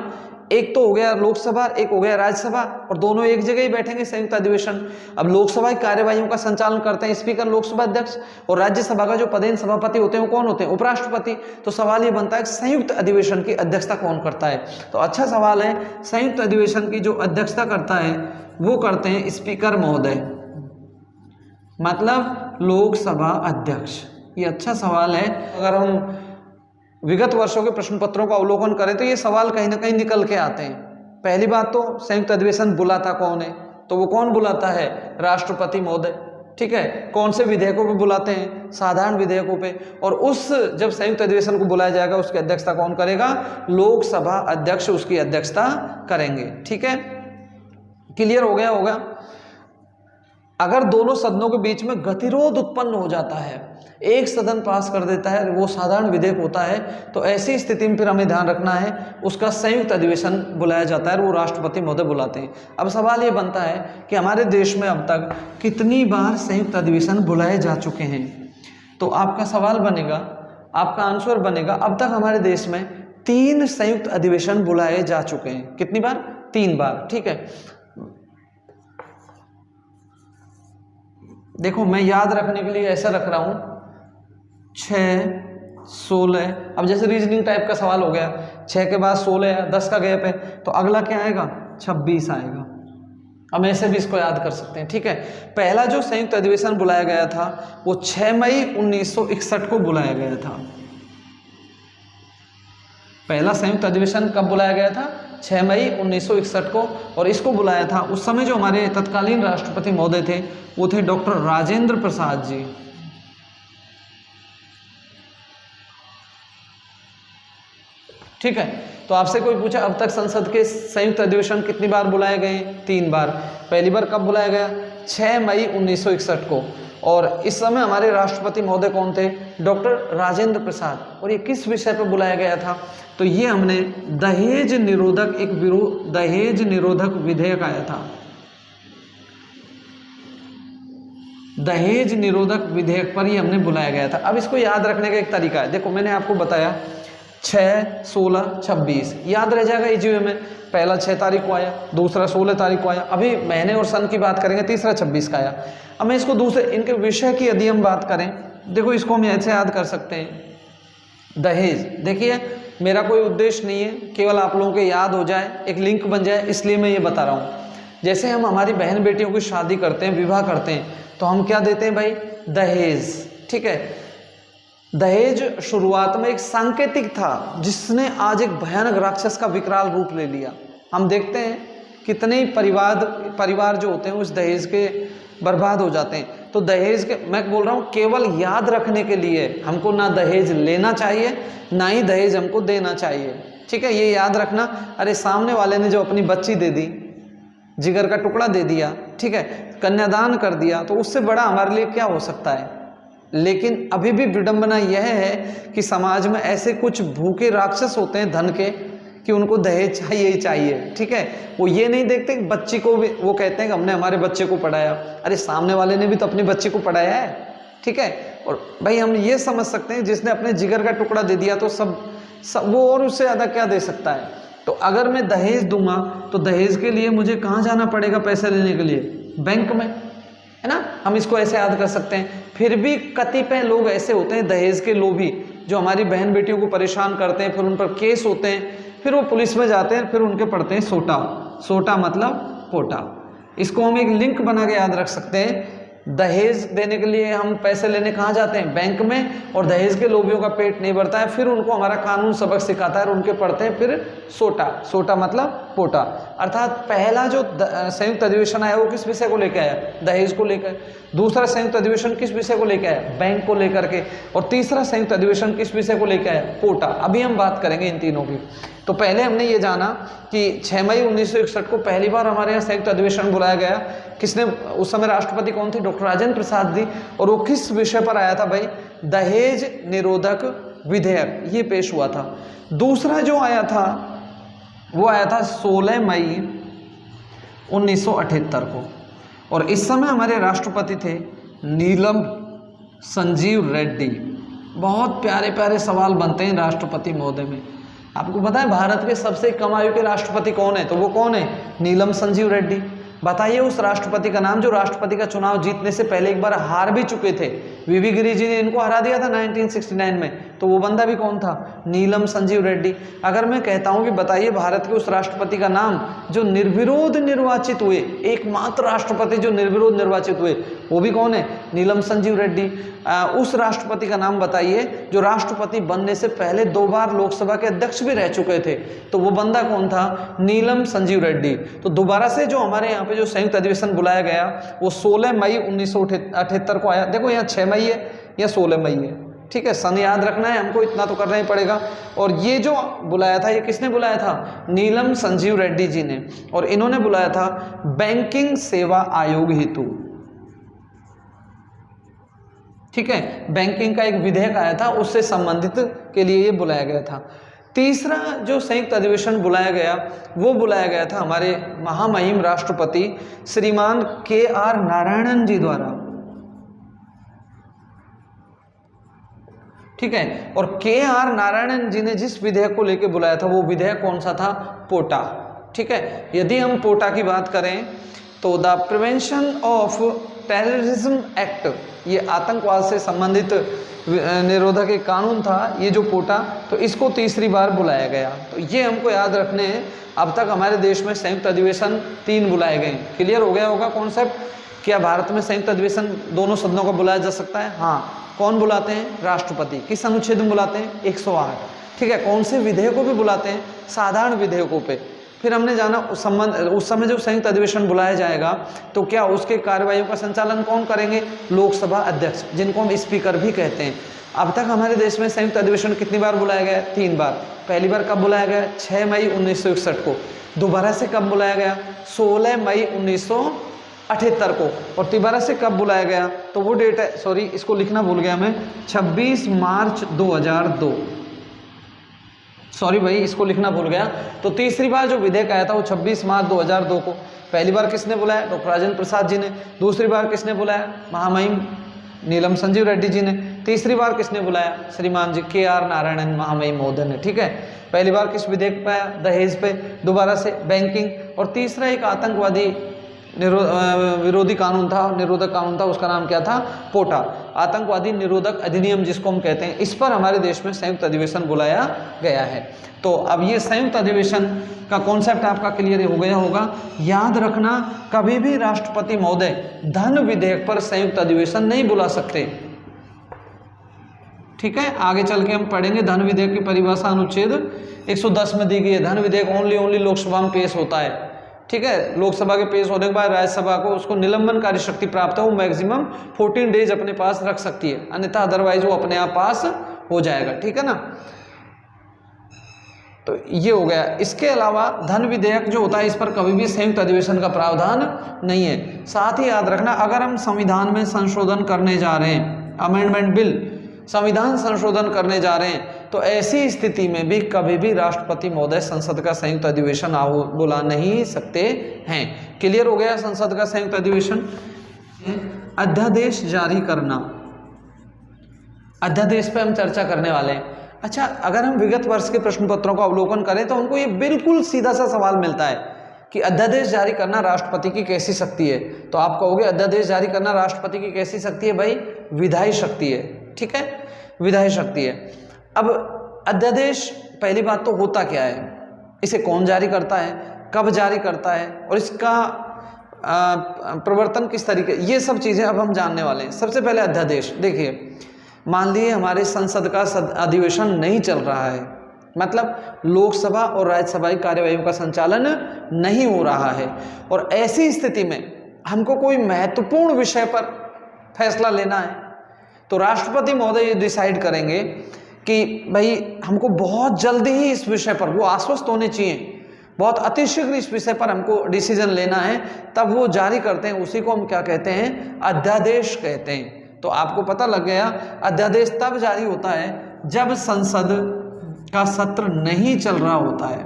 एक तो हो गया लोकसभा, एक हो गया राज्यसभा, और दोनों एक जगह ही बैठेंगे संयुक्त अधिवेशन। अब लोकसभा की कार्यवाहियों का संचालन करते हैं स्पीकर, लोकसभा अध्यक्ष, और राज्यसभा का जो पदेन सभापति होते हैं वो कौन होते हैं? उपराष्ट्रपति। तो सवाल ये बनता है संयुक्त अधिवेशन की अध्यक्षता कौन करता है? तो अच्छा सवाल है, संयुक्त अधिवेशन की जो अध्यक्षता करता है वो करते हैं स्पीकर महोदय, मतलब लोकसभा अध्यक्ष। ये अच्छा सवाल है। अगर हम विगत वर्षों के प्रश्न पत्रों का अवलोकन करें तो ये सवाल कहीं ना कहीं निकल के आते हैं। पहली बात तो संयुक्त अधिवेशन बुलाता कौन है? तो वो कौन बुलाता है? राष्ट्रपति महोदय। ठीक है, कौन से विधेयकों पे बुलाते हैं? साधारण विधेयकों पे। और उस जब संयुक्त अधिवेशन को बुलाया जाएगा उसकी अध्यक्षता कौन करेगा? लोकसभा अध्यक्ष उसकी अध्यक्षता करेंगे। ठीक है, क्लियर हो गया होगा। अगर दोनों सदनों के बीच में गतिरोध उत्पन्न हो जाता है, एक सदन पास कर देता है, वो साधारण विधेयक होता है, तो ऐसी स्थिति में फिर हमें ध्यान रखना है उसका संयुक्त अधिवेशन बुलाया जाता है और वो राष्ट्रपति महोदय बुलाते हैं। अब सवाल ये बनता है कि हमारे देश में अब तक कितनी बार संयुक्त अधिवेशन बुलाए जा चुके हैं? तो आपका सवाल बनेगा, आपका आंसर बनेगा, अब तक हमारे देश में 3 संयुक्त अधिवेशन बुलाए जा चुके हैं। कितनी बार? 3 बार। ठीक है, देखो मैं याद रखने के लिए ऐसा रख रहा हूं 6, 16। अब जैसे रीजनिंग टाइप का सवाल हो गया, 6 के बाद 16 है, 10 का गैप है, तो अगला क्या आएगा? 26 आएगा। हम ऐसे भी इसको याद कर सकते हैं। ठीक है, पहला जो संयुक्त अधिवेशन बुलाया गया था वो 6 मई 1961 को बुलाया गया था। पहला संयुक्त अधिवेशन कब बुलाया गया था? 6 मई 1961 को। और इसको बुलाया था, उस समय जो हमारे तत्कालीन राष्ट्रपति महोदय थे वो थे डॉक्टर राजेंद्र प्रसाद जी। ठीक है, तो आपसे कोई पूछा अब तक संसद के संयुक्त अधिवेशन कितनी बार बुलाए गए? 3 बार। पहली बार कब बुलाया गया? 6 मई 1961 को। और इस समय हमारे राष्ट्रपति महोदय कौन थे? डॉक्टर राजेंद्र प्रसाद। और ये किस विषय पर बुलाया गया था? तो ये हमने दहेज निरोधक, दहेज निरोधक विधेयक आया था, दहेज निरोधक विधेयक पर ही हमने बुलाया गया था। अब इसको याद रखने का एक तरीका है, देखो मैंने आपको बताया 6, 16, 26 याद रह जाएगा ईजीवे में। पहला 6 तारीख को आया, दूसरा 16 तारीख को आया, अभी महीने और सन की बात करेंगे, तीसरा 26 का आया। अब मैं इसको दूसरे इनके विषय की यदि हम बात करें, देखो इसको हम ऐसे याद कर सकते हैं, दहेज। देखिए मेरा कोई उद्देश्य नहीं है, केवल आप लोगों के याद हो जाए, एक लिंक बन जाए, इसलिए मैं ये बता रहा हूँ। जैसे हम हमारी बहन बेटियों की शादी करते हैं, विवाह करते हैं, तो हम क्या देते हैं भाई? दहेज। ठीक है, दहेज शुरुआत में एक सांकेतिक था जिसने आज एक भयानक राक्षस का विकराल रूप ले लिया। हम देखते हैं कितने परिवार जो होते हैं उस दहेज के बर्बाद हो जाते हैं। तो दहेज के, मैं बोल रहा हूँ केवल याद रखने के लिए, हमको ना दहेज लेना चाहिए ना ही दहेज हमको देना चाहिए। ठीक है, ये याद रखना। अरे सामने वाले ने जो अपनी बच्ची दे दी, जिगर का टुकड़ा दे दिया, ठीक है, कन्यादान कर दिया, तो उससे बड़ा हमारे लिए क्या हो सकता है? लेकिन अभी भी विडंबना यह है कि समाज में ऐसे कुछ भूखे राक्षस होते हैं धन के कि उनको दहेज चाहिए ही चाहिए। ठीक है, वो ये नहीं देखते कि बच्ची को भी, वो कहते हैं कि हमने हमारे बच्चे को पढ़ाया, अरे सामने वाले ने भी तो अपनी बच्ची को पढ़ाया है। ठीक है, और भाई हम ये समझ सकते हैं जिसने अपने जिगर का टुकड़ा दे दिया तो सब वो और उससे ज़्यादा क्या दे सकता है? तो अगर मैं दहेज दूंगा तो दहेज के लिए मुझे कहाँ जाना पड़ेगा पैसे लेने के लिए? बैंक में, है ना। हम इसको ऐसे याद कर सकते हैं। फिर भी कतिपय लोग ऐसे होते हैं दहेज के लोभी, जो हमारी बहन बेटियों को परेशान करते हैं, फिर उन पर केस होते हैं, फिर वो पुलिस में जाते हैं, फिर उनके पड़ते हैं सोटा। सोटा मतलब पोटा। इसको हम एक लिंक बना के याद रख सकते हैं। दहेज देने के लिए हम पैसे लेने कहाँ जाते हैं? बैंक में। और दहेज के लोभियों का पेट नहीं भरता है, फिर उनको हमारा कानून सबक सिखाता है और उनके पढ़ते हैं फिर सोटा। सोटा मतलब पोटा। अर्थात पहला जो संयुक्त अधिवेशन आया वो किस विषय को लेकर आया? दहेज को लेकर। दूसरा संयुक्त अधिवेशन किस विषय को लेकर आया? बैंक को लेकर के। और तीसरा संयुक्त अधिवेशन किस विषय को लेकर आया? पोटा। अभी हम बात करेंगे इन तीनों की। तो पहले हमने ये जाना कि 6 मई 1961 को पहली बार हमारे यहाँ संयुक्त अधिवेशन बुलाया गया। किसने? उस समय राष्ट्रपति कौन थे? डॉक्टर राजेंद्र प्रसाद जी। और वो किस विषय पर आया था भाई? दहेज निरोधक विधेयक, ये पेश हुआ था। दूसरा जो आया था वो आया था 16 मई 1978 को। और इस समय हमारे राष्ट्रपति थे नीलम संजीव रेड्डी। बहुत प्यारे प्यारे सवाल बनते हैं राष्ट्रपति महोदय में। आपको पता है भारत के सबसे कम आयु के राष्ट्रपति कौन है? तो वो कौन है? नीलम संजीव रेड्डी। बताइए उस राष्ट्रपति का नाम जो राष्ट्रपति का चुनाव जीतने से पहले एक बार हार भी चुके थे। वीवी गिरी जी ने इनको हरा दिया था 1969 में। तो वो बंदा भी कौन था? नीलम संजीव रेड्डी। अगर मैं कहता हूं कि बताइए भारत के उस राष्ट्रपति का नाम जो निर्विरोध निर्वाचित हुए, एकमात्र राष्ट्रपति जो निर्विरोध निर्वाचित हुए, वो भी कौन है? नीलम संजीव रेड्डी। उस राष्ट्रपति का नाम बताइए जो राष्ट्रपति बनने से पहले 2 बार लोकसभा के अध्यक्ष भी रह चुके थे। तो वो बंदा कौन था? नीलम संजीव रेड्डी। तो दोबारा से जो हमारे यहाँ पे जो संयुक्त अधिवेशन बुलाया गया वो 16 मई 1978 को आया। देखो यहाँ 6 मई है या 16 मई है, ठीक है। सन याद रखना है हमको, इतना तो करना ही पड़ेगा। और ये जो बुलाया था ये किसने बुलाया था? नीलम संजीव रेड्डी जी ने। और इन्होंने बुलाया था बैंकिंग सेवा आयोग हेतु, ठीक है। बैंकिंग का एक विधेयक आया था, उससे संबंधित के लिए ये बुलाया गया था। तीसरा जो संयुक्त अधिवेशन बुलाया गया वो बुलाया गया था हमारे महामहिम राष्ट्रपति श्रीमान KR नारायणन जी द्वारा, ठीक है। और KR नारायणन जी ने जिस विधेयक को लेकर बुलाया था वो विधेयक कौन सा था? पोटा, ठीक है। यदि हम पोटा की बात करें तो the prevention of terrorism act, ये आतंकवाद से संबंधित निरोधक एक कानून था ये जो पोटा, तो इसको तीसरी बार बुलाया गया। तो ये हमको याद रखने हैं। अब तक हमारे देश में संयुक्त अधिवेशन 3 बुलाए गए। क्लियर हो गया होगा कॉन्सेप्ट? क्या भारत में संयुक्त अधिवेशन दोनों सदनों का बुलाया जा सकता है? हाँ। कौन बुलाते हैं? राष्ट्रपति। किस अनुच्छेद में बुलाते हैं? 108, ठीक है। कौन से विधेयकों पे बुलाते हैं? साधारण विधेयकों पे। फिर हमने जाना उस समय जो संयुक्त अधिवेशन बुलाया जाएगा तो क्या उसके कार्यवाहियों का संचालन कौन करेंगे? लोकसभा अध्यक्ष, जिनको हम स्पीकर भी कहते हैं। अब तक हमारे देश में संयुक्त अधिवेशन कितनी बार बुलाया गया? 3 बार। पहली बार कब बुलाया गया? 6 मई 1961 को। दोबारा से कब बुलाया गया? 16 मई 1978 को। और तिबारा से कब बुलाया गया? तो वो डेट है, सॉरी इसको लिखना भूल गया मैं, 26 मार्च 2002। सॉरी भाई इसको लिखना भूल गया। तो तीसरी बार जो विधेयक आया था वो 26 मार्च 2002 को। पहली बार किसने बुलाया? डॉक्टर राजेंद्र प्रसाद जी ने। दूसरी बार किसने बुलाया? महामहिम नीलम संजीव रेड्डी जी ने। तीसरी बार किसने बुलाया? श्रीमान जी KR नारायणन महामहिम महोदय ने, ठीक है। पहली बार किस विधेयक पे आया? दहेज पे। दोबारा से बैंकिंग। और तीसरा एक आतंकवादी विरोधी कानून था, निरोधक कानून था, उसका नाम क्या था? पोटा, आतंकवादी निरोधक अधिनियम जिसको हम कहते हैं। इस पर हमारे देश में संयुक्त अधिवेशन बुलाया गया है। तो अब ये संयुक्त अधिवेशन का कॉन्सेप्ट आपका क्लियर हो गया होगा। याद रखना कभी भी राष्ट्रपति महोदय धन विधेयक पर संयुक्त अधिवेशन नहीं बुला सकते, ठीक है। आगे चल के हम पढ़ेंगे धन विधेयक की परिभाषा अनुच्छेद 110 में दी गई है। धन विधेयक ओनली लोकसभा में पेश होता है, ठीक है। लोकसभा के पेश होने के बाद राज्यसभा को उसको निलंबनकारी शक्ति प्राप्त है, वो मैक्सिमम 14 डेज अपने पास रख सकती है, अन्यथा अदरवाइज वो अपने आप पास हो जाएगा, ठीक है ना। तो ये हो गया। इसके अलावा धन विधेयक जो होता है इस पर कभी भी संयुक्त अधिवेशन का प्रावधान नहीं है। साथ ही याद रखना अगर हम संविधान में संशोधन करने जा रहे हैं, अमेंडमेंट बिल, संविधान संशोधन करने जा रहे हैं, तो ऐसी स्थिति में भी कभी भी राष्ट्रपति महोदय संसद का संयुक्त अधिवेशन बुला नहीं सकते हैं। क्लियर हो गया? संसद का संयुक्त अधिवेशन। अध्यादेश जारी करना, अध्यादेश पे हम चर्चा करने वाले हैं। अच्छा, अगर हम विगत वर्ष के प्रश्न पत्रों का अवलोकन करें तो हमको ये बिल्कुल सीधा सा सवाल मिलता है कि अध्यादेश जारी करना राष्ट्रपति की कैसी शक्ति है। तो आप कहोगे अध्यादेश जारी करना राष्ट्रपति की कैसी शक्ति है भाई? विधायी शक्ति है। ठीक है, विधायी शक्ति है। अब अध्यादेश, पहली बात तो होता क्या है, इसे कौन जारी करता है, कब जारी करता है और इसका प्रवर्तन किस तरीके, ये सब चीज़ें अब हम जानने वाले हैं। सबसे पहले अध्यादेश देखिए, मान लीजिए हमारे संसद का अधिवेशन नहीं चल रहा है, मतलब लोकसभा और राज्यसभा की कार्यवाही का संचालन नहीं हो रहा है, और ऐसी स्थिति में हमको कोई महत्वपूर्ण विषय पर फैसला लेना है तो राष्ट्रपति महोदय ये डिसाइड करेंगे कि भाई हमको बहुत जल्दी ही इस विषय पर, वो आश्वस्त होने चाहिए, बहुत अतिशीघ्र इस विषय पर हमको डिसीजन लेना है, तब वो जारी करते हैं। उसी को हम क्या कहते हैं? अध्यादेश कहते हैं। तो आपको पता लग गया, अध्यादेश तब जारी होता है जब संसद का सत्र नहीं चल रहा होता है।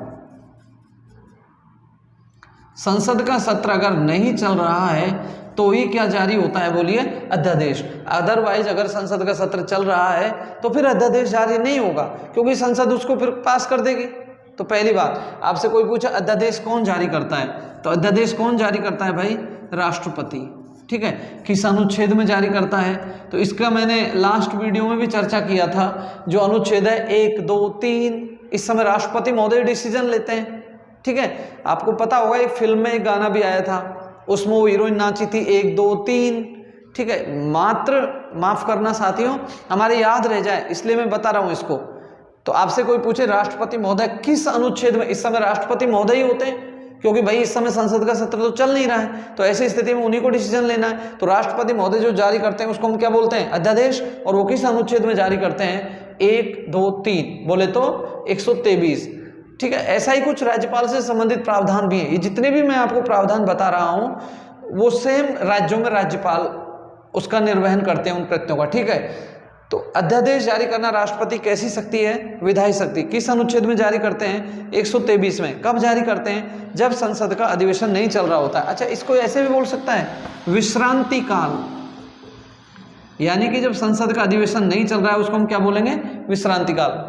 संसद का सत्र अगर नहीं चल रहा है तो ही क्या जारी होता है? बोलिए, अध्यादेश। अदरवाइज अगर संसद का सत्र चल रहा है तो फिर अध्यादेश जारी नहीं होगा, क्योंकि संसद उसको फिर पास कर देगी। तो पहली बात, आपसे कोई पूछा अध्यादेश कौन जारी करता है, तो अध्यादेश कौन जारी करता है भाई? राष्ट्रपति। ठीक है, किस अनुच्छेद में जारी करता है? तो इसका मैंने लास्ट वीडियो में भी चर्चा किया था। जो अनुच्छेद है 1, 2, 3, इस समय राष्ट्रपति महोदय डिसीजन लेते हैं। ठीक है, आपको पता होगा एक फिल्म में एक गाना भी आया था, उसमें वो हीरोइन नाची थी 1, 2, 3। ठीक है, मात्र माफ करना साथियों, हमारे याद रह जाए इसलिए मैं बता रहा हूँ इसको। तो आपसे कोई पूछे राष्ट्रपति महोदय किस अनुच्छेद में, इस समय राष्ट्रपति महोदय ही होते हैं, क्योंकि भाई इस समय संसद का सत्र तो चल नहीं रहा है, तो ऐसी स्थिति में उन्हीं को डिसीजन लेना है। तो राष्ट्रपति महोदय जो जारी करते हैं उसको हम क्या बोलते हैं? अध्यादेश। और वो किस अनुच्छेद में जारी करते हैं? 1, 2, 3, बोले तो 123। ठीक है, ऐसा ही कुछ राज्यपाल से संबंधित प्रावधान भी है। ये जितने भी मैं आपको प्रावधान बता रहा हूँ वो सेम राज्यों में राज्यपाल उसका निर्वहन करते हैं उन कृत्यों का। ठीक है, तो अध्यादेश जारी करना राष्ट्रपति कैसी शक्ति है? विधायी शक्ति। किस अनुच्छेद में जारी करते हैं? 123 में। कब जारी करते हैं? जब संसद का अधिवेशन नहीं चल रहा होता है। अच्छा, इसको ऐसे भी बोल सकता है, विश्रांति काल, यानी कि जब संसद का अधिवेशन नहीं चल रहा है उसको हम क्या बोलेंगे? विश्रांति काल।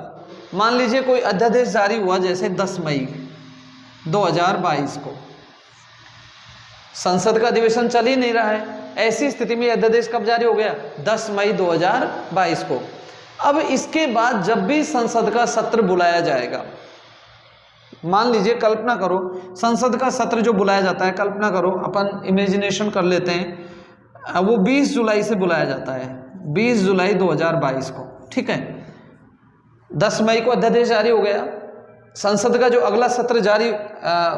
मान लीजिए कोई अध्यादेश जारी हुआ जैसे 10 मई 2022 को, संसद का अधिवेशन चल ही नहीं रहा है, ऐसी स्थिति में अध्यादेश कब जारी हो गया? 10 मई 2022 को। अब इसके बाद जब भी संसद का सत्र बुलाया जाएगा, मान लीजिए कल्पना करो संसद का सत्र जो बुलाया जाता है, कल्पना करो, अपन इमेजिनेशन कर लेते हैं, वो 20 जुलाई से बुलाया जाता है, 20 जुलाई 2022 को। ठीक है, 10 मई को अध्यादेश जारी हो गया, संसद का जो अगला सत्र जारी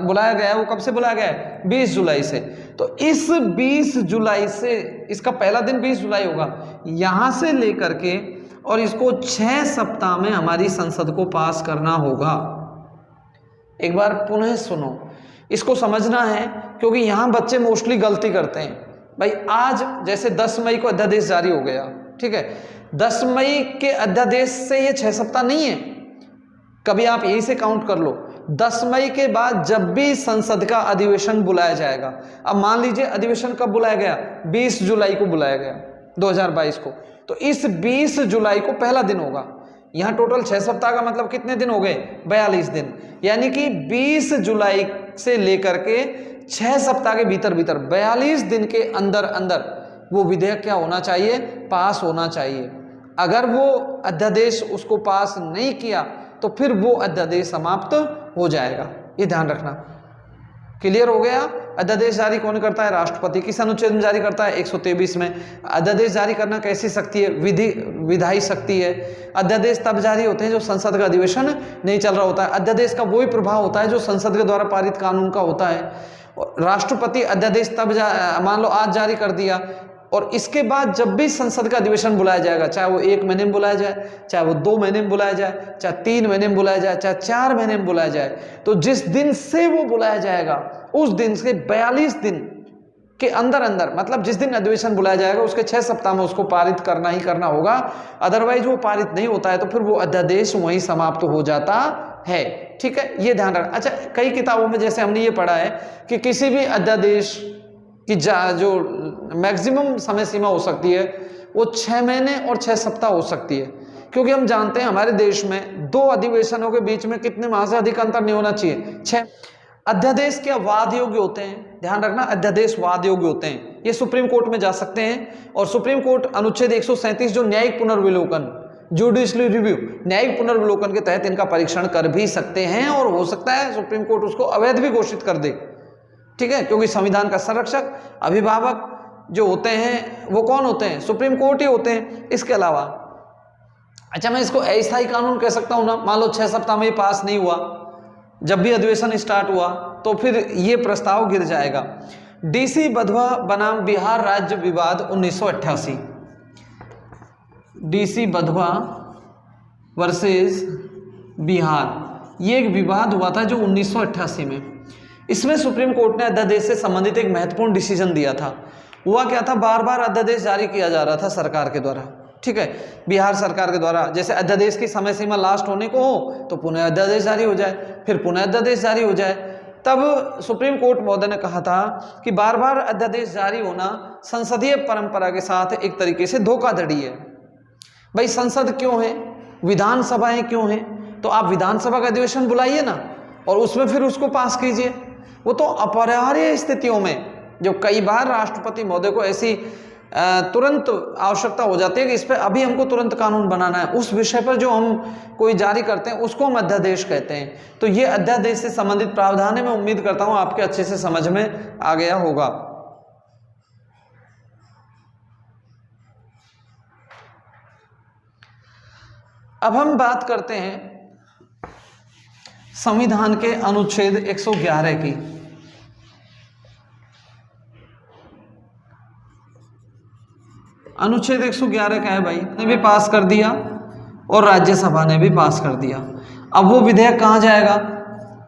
बुलाया गया वो कब से बुलाया गया है? 20 जुलाई से। तो इस 20 जुलाई से, इसका पहला दिन 20 जुलाई होगा, यहाँ से लेकर के और इसको 6 सप्ताह में हमारी संसद को पास करना होगा। एक बार पुनः सुनो, इसको समझना है क्योंकि यहाँ बच्चे मोस्टली गलती करते हैं। भाई आज जैसे 10 मई को अध्यादेश जारी हो गया, ठीक है, 10 मई के अध्यादेश से ये 6 सप्ताह नहीं है, कभी आप यही से काउंट कर लो। 10 मई के बाद जब भी संसद का अधिवेशन बुलाया जाएगा, अब मान लीजिए अधिवेशन कब बुलाया गया? 20 जुलाई को बुलाया गया 2022 को, तो इस 20 जुलाई को पहला दिन होगा। यहाँ टोटल 6 सप्ताह का मतलब कितने दिन हो गए? 42 दिन। यानी कि 20 जुलाई से लेकर के 6 सप्ताह के भीतर भीतर 42 दिन के अंदर अंदर वो विधेयक क्या होना चाहिए? पास होना चाहिए। अगर वो अध्यादेश उसको पास नहीं किया तो फिर वो अध्यादेश समाप्त हो जाएगा। ये ध्यान रखना। क्लियर हो गया? अध्यादेश जारी कौन करता है? राष्ट्रपति। किस अनुच्छेद में जारी करता है? 123 में। अध्यादेश जारी करना कैसी शक्ति है? विधायी शक्ति है। अध्यादेश तब जारी होते हैं जो संसद का अधिवेशन नहीं चल रहा होता है। अध्यादेश का वही प्रभाव होता है जो संसद के द्वारा पारित कानून का होता है। राष्ट्रपति अध्यादेश तब मान लो आज जारी कर दिया, और इसके बाद जब भी संसद का अधिवेशन बुलाया जाएगा, चाहे वो 1 महीने में बुलाया जाए, चाहे वो 2 महीने में बुलाया जाए, चाहे 3 महीने में बुलाया जाए, चाहे 4 महीने में बुलाया जाए, तो जिस दिन से वो बुलाया जाएगा उस दिन से 42 दिन के अंदर अंदर, मतलब जिस दिन अधिवेशन बुलाया जाएगा उसके 6 सप्ताह में उसको पारित करना ही करना होगा। अदरवाइज वो पारित नहीं होता है तो फिर वो अध्यादेश वहीं समाप्त हो जाता है। ठीक है, ये ध्यान रखना। अच्छा, कई किताबों में जैसे हमने ये पढ़ा है कि किसी भी अध्यादेश कि जो मैक्सिमम समय सीमा हो सकती है वो 6 महीने और 6 सप्ताह हो सकती है। क्योंकि हम जानते हैं हमारे देश में 2 अधिवेशनों के बीच में कितने माह से अधिक अंतर नहीं होना चाहिए, 6। अध्यादेश क्या वाद योग्य होते हैं, ध्यान रखना, अध्यादेश वाद योग्य होते हैं, ये सुप्रीम कोर्ट में जा सकते हैं। और सुप्रीम कोर्ट अनुच्छेद 137 जो न्यायिक पुनर्विलोकन, जुडिशली रिव्यू, न्यायिक पुनर्विलोकन के तहत इनका परीक्षण कर भी सकते हैं, और हो सकता है सुप्रीम कोर्ट उसको अवैध भी घोषित कर दे, ठीक है, क्योंकि संविधान का संरक्षक, अभिभावक जो होते हैं वो कौन होते हैं, सुप्रीम कोर्ट ही होते हैं। इसके अलावा अच्छा, मैं इसको अस्थायी कानून कह सकता हूं ना, मान लो 6 सप्ताह में ये पास नहीं हुआ, जब भी अधिवेशन स्टार्ट हुआ तो फिर ये प्रस्ताव गिर जाएगा। डीसी बधवा बनाम बिहार राज्य विवाद 1988, डीसी बधवा वर्सेस बिहार, ये एक विवाद हुआ था जो 1988 में। इसमें सुप्रीम कोर्ट ने अध्यादेश से संबंधित एक महत्वपूर्ण डिसीजन दिया था। हुआ क्या था, बार बार अध्यादेश जारी किया जा रहा था सरकार के द्वारा, ठीक है, बिहार सरकार के द्वारा। जैसे अध्यादेश की समय सीमा लास्ट होने को हो तो पुनः अध्यादेश जारी हो जाए, फिर पुनः अध्यादेश जारी हो जाए। तब सुप्रीम कोर्ट महोदय ने कहा था कि बार बार अध्यादेश जारी होना संसदीय परंपरा के साथ एक तरीके से धोखाधड़ी है। भाई संसद क्यों है, विधानसभाएं क्यों हैं, तो आप विधानसभा का अधिवेशन बुलाइए ना और उसमें फिर उसको पास कीजिए। वो तो अपरिहार्य स्थितियों में, जो कई बार राष्ट्रपति महोदय को ऐसी तुरंत आवश्यकता हो जाती है कि इस पर अभी हमको तुरंत कानून बनाना है, उस विषय पर जो हम कोई जारी करते हैं उसको हम अध्यादेश कहते हैं। तो ये अध्यादेश से संबंधित प्रावधान है, मैं उम्मीद करता हूं आपके अच्छे से समझ में आ गया होगा। अब हम बात करते हैं संविधान के अनुच्छेद 111 की। अनुच्छेद 111 क्या है भाई, ने भी पास कर दिया और राज्यसभा ने भी पास कर दिया। अब वो विधेयक कहाँ जाएगा,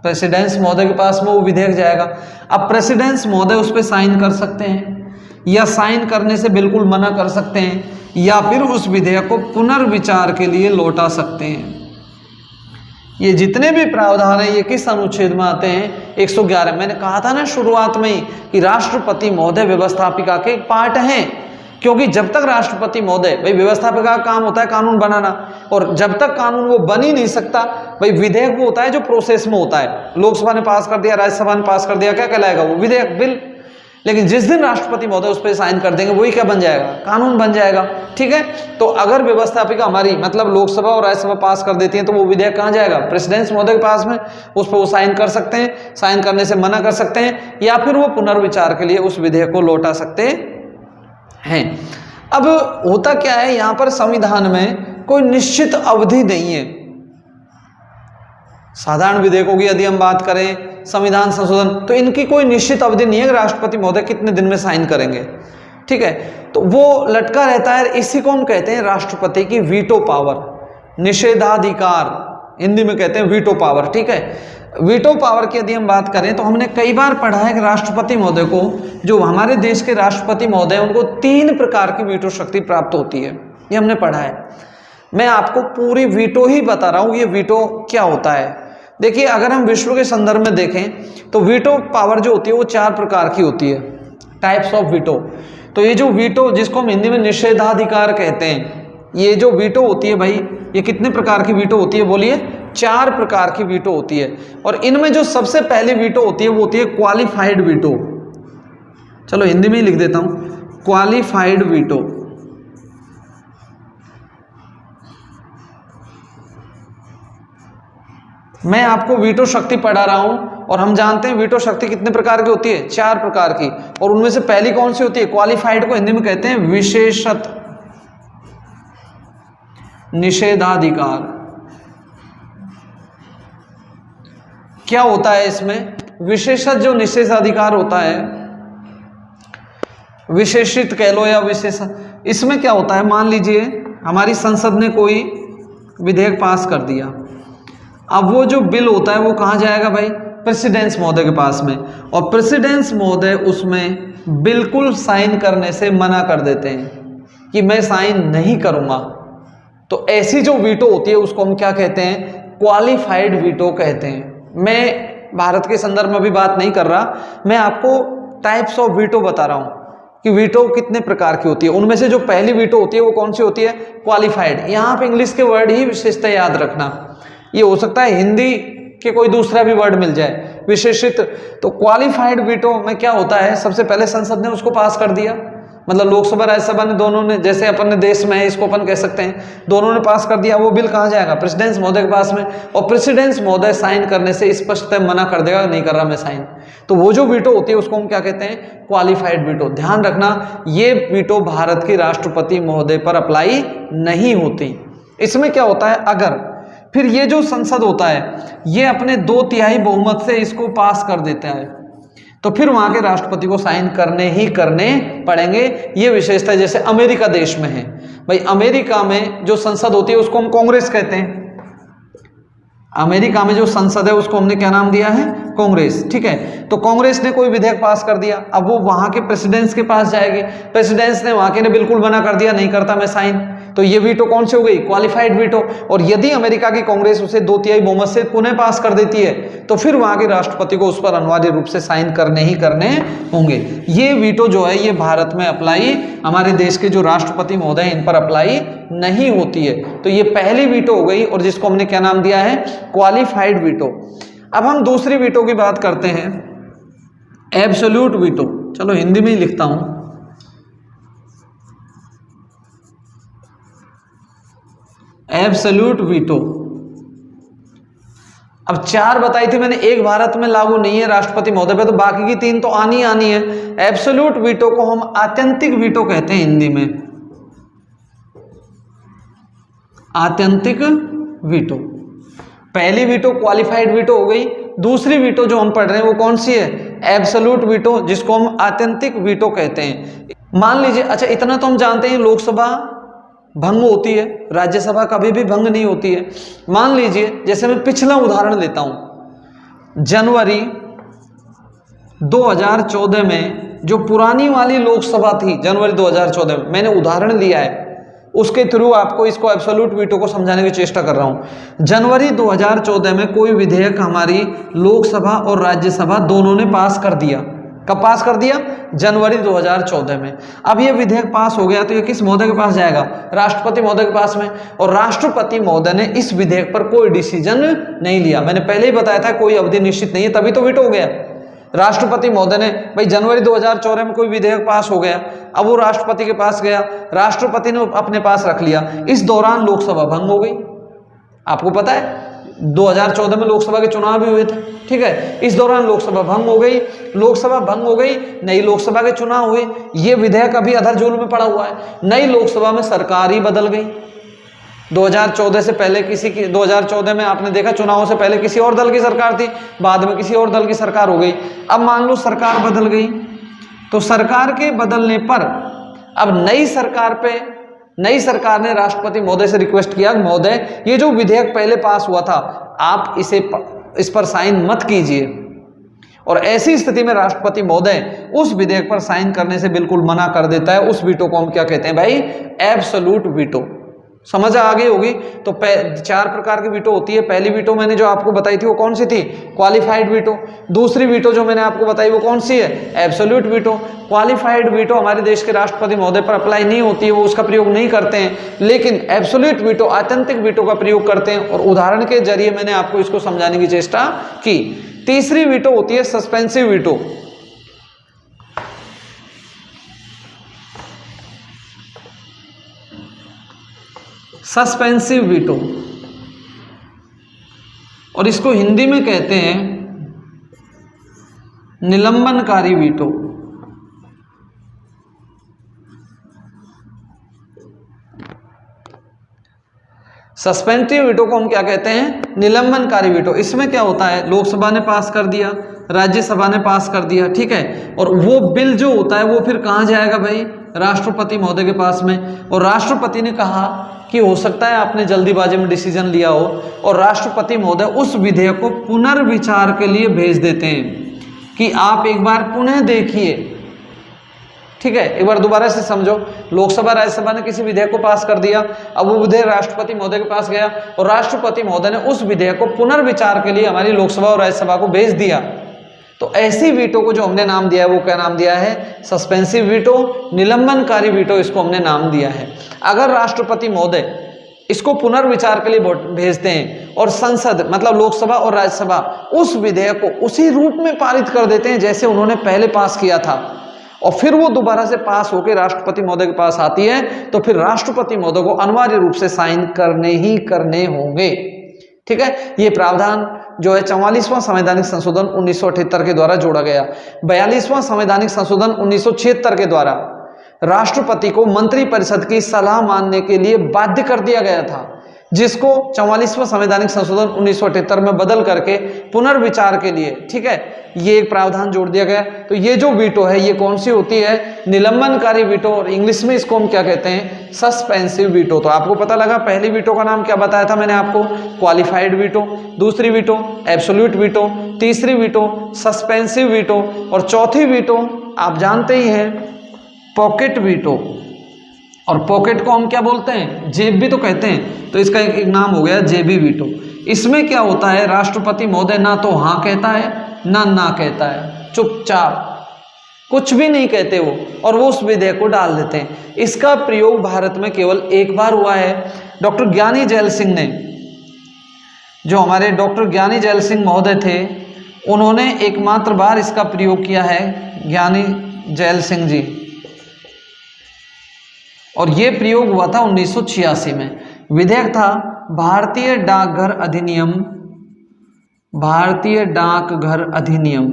प्रेसिडेंट महोदय के पास में वो विधेयक जाएगा। अब प्रेसिडेंट महोदय उस पर साइन कर सकते हैं या साइन करने से बिल्कुल मना कर सकते हैं, या फिर उस विधेयक को पुनर्विचार के लिए लौटा सकते हैं। ये जितने भी प्रावधान है ये किस अनुच्छेद में आते हैं, 111। मैंने कहा था ना शुरुआत में ही कि राष्ट्रपति महोदय व्यवस्थापिका के एक पार्ट हैं, क्योंकि जब तक राष्ट्रपति महोदय, भाई व्यवस्थापिका का काम होता है कानून बनाना, और जब तक कानून वो बन ही नहीं सकता, भाई विधेयक वो होता है जो प्रोसेस में होता है। लोकसभा ने पास कर दिया, राज्यसभा ने पास कर दिया, क्या कहलाएगा वो, विधेयक, बिल। लेकिन जिस दिन राष्ट्रपति महोदय उस पर साइन कर देंगे वही क्या बन जाएगा, कानून बन जाएगा, ठीक है। तो अगर व्यवस्थापिका हमारी मतलब लोकसभा और राज्यसभा पास कर देती है तो वो विधेयक कहाँ जाएगा, प्रेसिडेंट महोदय के पास में, उस पर वो साइन कर सकते हैं, साइन करने से मना कर सकते हैं, या फिर वो पुनर्विचार के लिए उस विधेयक को लौटा सकते हैं। अब होता क्या है, यहां पर संविधान में कोई निश्चित अवधि नहीं है। साधारण विधेयकों की यदि हम बात करें, संविधान संशोधन, तो इनकी कोई निश्चित अवधि नहीं है, राष्ट्रपति महोदय कितने दिन में साइन करेंगे, ठीक है। तो वो लटका रहता है, इसी को हम कहते हैं राष्ट्रपति की वीटो पावर, निषेधाधिकार, हिंदी में कहते हैं वीटो पावर, ठीक है। वीटो पावर की यदि हम बात करें तो हमने कई बार पढ़ा है कि राष्ट्रपति महोदय को, जो हमारे देश के राष्ट्रपति महोदय, उनको 3 प्रकार की वीटो शक्ति प्राप्त होती है, ये हमने पढ़ा है। मैं आपको पूरी वीटो ही बता रहा हूं, ये वीटो क्या होता है। देखिए, अगर हम विश्व के संदर्भ में देखें तो वीटो पावर जो होती है वो 4 प्रकार की होती है, टाइप्स ऑफ वीटो। तो ये जो वीटो, जिसको हम हिंदी में निषेधाधिकार कहते हैं, ये जो वीटो होती है भाई, ये कितने प्रकार की वीटो होती है, बोलिए, 4 प्रकार की वीटो होती है। और इनमें जो सबसे पहली वीटो होती है वो होती है क्वालिफाइड वीटो। चलो हिंदी में ही लिख देता हूं, क्वालिफाइड वीटो। मैं आपको वीटो शक्ति पढ़ा रहा हूं, और हम जानते हैं वीटो शक्ति कितने प्रकार की होती है, 4 प्रकार की। और उनमें से पहली कौन सी होती है, क्वालिफाइड को हिंदी में कहते हैं विशेषत निषेधाधिकार। क्या होता है इसमें, विशेषत जो निषेधाधिकार होता है, विशेषित कह लो या विशेष, इसमें क्या होता है, मान लीजिए हमारी संसद ने कोई विधेयक पास कर दिया, अब वो जो बिल होता है वो कहाँ जाएगा भाई, प्रेसिडेंट महोदय के पास में, और प्रेसिडेंट महोदय उसमें बिल्कुल साइन करने से मना कर देते हैं कि मैं साइन नहीं करूँगा। तो ऐसी जो वीटो होती है उसको हम क्या कहते हैं, क्वालिफाइड वीटो कहते हैं। मैं भारत के संदर्भ में भी बात नहीं कर रहा, मैं आपको टाइप्स ऑफ वीटो बता रहा हूँ। कि वीटो कितने प्रकार की होती है। उनमें से जो पहली वीटो होती है वो कौन सी होती है? क्वालिफाइड। यहाँ पे इंग्लिश के वर्ड ही विशेषता याद रखना, ये हो सकता है हिंदी के कोई दूसरा भी वर्ड मिल जाए विशेषित। तो क्वालिफाइड वीटो में क्या होता है, सबसे पहले संसद ने उसको पास कर दिया, मतलब लोकसभा राज्यसभा ने दोनों ने, जैसे अपन देश में है इसको अपन कह सकते हैं, दोनों ने पास कर दिया। वो बिल कहाँ जाएगा? प्रेसिडेंस महोदय के पास में, और प्रेसिडेंस महोदय साइन करने से स्पष्टतः मना कर देगा, नहीं कर रहा मैं साइन। तो वो जो वीटो होती है उसको हम क्या कहते हैं? Qualified veto. ध्यान रखना, ये वीटो भारत के राष्ट्रपति महोदय पर अप्लाई नहीं होती। इसमें क्या होता है, अगर फिर ये जो संसद होता है ये अपने 2/3 बहुमत से इसको पास कर देता है, तो फिर वहां के राष्ट्रपति को साइन करने ही करने पड़ेंगे। ये विशेषता जैसे अमेरिका देश में है, भाई अमेरिका में जो संसद होती है उसको हम कांग्रेस कहते हैं। अमेरिका में जो संसद है उसको हमने क्या नाम दिया है? कांग्रेस। ठीक है, तो कांग्रेस ने कोई विधेयक पास कर दिया, अब वो वहां के प्रेसिडेंस के पास जाएगी, प्रेसिडेंस ने वहां के ने बिल्कुल मना कर दिया, नहीं करता मैं साइन, तो ये वीटो कौन सी हो गई? Qualified veto. और यदि अमेरिका की कांग्रेस उसे 2/3 बहुमत से पुनः पास कर देती है तो फिर वहां के राष्ट्रपति को उस पर अनिवार्य रूप से साइन करने ही करने होंगे। ये वीटो जो है ये भारत में अप्लाई, हमारे देश के जो राष्ट्रपति महोदय हैं इन पर अप्लाई नहीं होती है। तो ये पहली वीटो हो गई, और जिसको हमने क्या नाम दिया है? Qualified veto. अब हम दूसरी वीटो की बात करते हैं, एब्सोल्यूट वीटो। चलो हिंदी में ही लिखता हूं, एब्सोल्यूट वीटो। अब 4 बताई थी मैंने, एक भारत में लागू नहीं है राष्ट्रपति महोदय पे, तो बाकी की 3 तो आनी आनी है। एब्सोल्यूट वीटो को हम आत्यंतिक वीटो कहते हैं हिंदी में, आत्यंतिक वीटो। पहली वीटो क्वालिफाइड वीटो हो गई, दूसरी वीटो जो हम पढ़ रहे हैं वो कौन सी है? एब्सोल्यूट वीटो, जिसको हम आत्यंतिक वीटो कहते हैं। मान लीजिए, अच्छा इतना तो हम जानते हैं लोकसभा भंग होती है, राज्यसभा कभी भी भंग नहीं होती है। मान लीजिए, जैसे मैं पिछला उदाहरण लेता हूं, जनवरी 2014 में जो पुरानी वाली लोकसभा थी, जनवरी 2014 में मैंने उदाहरण लिया है, उसके थ्रू आपको इसको एब्सोल्यूट वीटो को समझाने की चेष्टा कर रहा हूं। जनवरी 2014 में कोई विधेयक हमारी लोकसभा और राज्यसभा दोनों ने पास कर दिया। कब पास कर दिया? जनवरी 2014 में। अब ये विधेयक पास हो गया तो ये किस महोदय के पास जाएगा? राष्ट्रपति महोदय के पास में। और राष्ट्रपति महोदय ने इस विधेयक पर कोई डिसीजन नहीं लिया। मैंने पहले ही बताया था कोई अवधि निश्चित नहीं है, तभी तो वीटो हो गया। राष्ट्रपति महोदय ने, भाई जनवरी 2014 में कोई विधेयक पास हो गया, अब वो राष्ट्रपति के पास गया, राष्ट्रपति ने अपने पास रख लिया, इस दौरान लोकसभा भंग हो गई। आपको पता है 2014 में लोकसभा के चुनाव भी हुए थे, ठीक है, इस दौरान लोकसभा भंग हो गई, लोकसभा भंग हो गई, नई लोकसभा के चुनाव हुए, ये विधेयक अभी अधर झोल में पड़ा हुआ है। नई लोकसभा में सरकार ही बदल गई। 2014 से पहले किसी की, 2014 में आपने देखा चुनावों से पहले किसी और दल की सरकार थी, बाद में किसी और दल की सरकार हो गई। अब मान लो सरकार बदल गई, तो सरकार के बदलने पर अब नई सरकार ने राष्ट्रपति महोदय से रिक्वेस्ट किया, महोदय ये जो विधेयक पहले पास हुआ था आप इस पर साइन मत कीजिए। और ऐसी स्थिति में राष्ट्रपति महोदय उस विधेयक पर साइन करने से बिल्कुल मना कर देता है। उस वीटो को हम क्या कहते हैं भाई? Absolute veto. समझ आ गई होगी। तो 4 प्रकार की वीटो होती है। पहली वीटो मैंने जो आपको बताई थी वो कौन सी थी? Qualified veto. दूसरी वीटो जो मैंने आपको बताई वो कौन सी है? Absolute veto. क्वालिफाइड वीटो हमारे देश के राष्ट्रपति महोदय पर अप्लाई नहीं होती है, वो उसका प्रयोग नहीं करते हैं, लेकिन एब्सोल्यूट वीटो, आत्यंतिक वीटो का प्रयोग करते हैं। और उदाहरण के जरिए मैंने आपको इसको समझाने की चेष्टा की। तीसरी वीटो होती है सस्पेंसिव वीटो। सस्पेंसिव वीटो, और इसको हिंदी में कहते हैं निलंबनकारी वीटो। सस्पेंसिव वीटो को हम क्या कहते हैं? निलंबनकारी वीटो। इसमें क्या होता है? लोकसभा ने पास कर दिया, राज्यसभा ने पास कर दिया, ठीक है, और वो बिल जो होता है वो फिर कहाँ जाएगा भाई? राष्ट्रपति महोदय के पास में। और राष्ट्रपति ने कहा कि हो सकता है आपने जल्दीबाजी में डिसीजन लिया हो, और राष्ट्रपति महोदय उस विधेयक को पुनर्विचार के लिए भेज देते हैं कि आप एक बार पुनः देखिए, ठीक है, एक बार दोबारा से समझो। लोकसभा राज्यसभा ने किसी विधेयक को पास कर दिया, अब वो विधेयक राष्ट्रपति महोदय के पास गया, और राष्ट्रपति महोदय ने उस विधेयक को पुनर्विचार के लिए हमारी लोकसभा और राज्यसभा को भेज दिया। तो ऐसी वीटो को जो हमने नाम दिया है वो क्या नाम दिया है? सस्पेंसिव वीटो, निलंबनकारी वीटो इसको हमने नाम दिया है। अगर राष्ट्रपति महोदय इसको पुनर्विचार के लिए भेजते हैं और संसद मतलब लोकसभा और राज्यसभा उस विधेयक को उसी रूप में पारित कर देते हैं जैसे उन्होंने पहले पास किया था, और फिर वो दोबारा से पास होकर राष्ट्रपति महोदय के पास आती है, तो फिर राष्ट्रपति महोदय को अनिवार्य रूप से साइन करने ही करने होंगे। ठीक है, ये प्रावधान जो है 44वां संवैधानिक संशोधन 1978 के द्वारा जोड़ा गया। 42वां संवैधानिक संशोधन 1976 के द्वारा राष्ट्रपति को मंत्रिपरिषद की सलाह मानने के लिए बाध्य कर दिया गया था, जिसको 44वां संवैधानिक संशोधन 1978 में बदल करके पुनर्विचार के लिए, ठीक है, ये एक प्रावधान जोड़ दिया गया। तो ये जो वीटो है ये कौन सी होती है? निलंबनकारी वीटो, और इंग्लिश में इसको हम क्या कहते हैं? Suspensive veto. तो आपको पता लगा पहली वीटो का नाम क्या बताया था मैंने आपको? क्वालिफाइड वीटो, दूसरी वीटो एब्सोल्यूट वीटो, तीसरी वीटो सस्पेंसिव वीटो, और चौथी वीटो आप जानते ही हैं पॉकेट वीटो। और पॉकेट को हम क्या बोलते हैं? जेब भी तो कहते हैं, तो इसका एक नाम हो गया जेबी वीटो। इसमें क्या होता है? राष्ट्रपति महोदय ना तो हाँ कहता है ना कहता है, चुपचाप कुछ भी नहीं कहते वो, और वो उस विधेयक को डाल देते हैं। इसका प्रयोग भारत में केवल एक बार हुआ है। डॉक्टर ज्ञानी जैल सिंह ने, जो हमारे डॉक्टर ज्ञानी जैल सिंह महोदय थे, उन्होंने एकमात्र बार इसका प्रयोग किया है, ज्ञानी जैल सिंह जी, और ये प्रयोग हुआ था 1986 में। विधेयक था भारतीय डाकघर अधिनियम, भारतीय डाकघर अधिनियम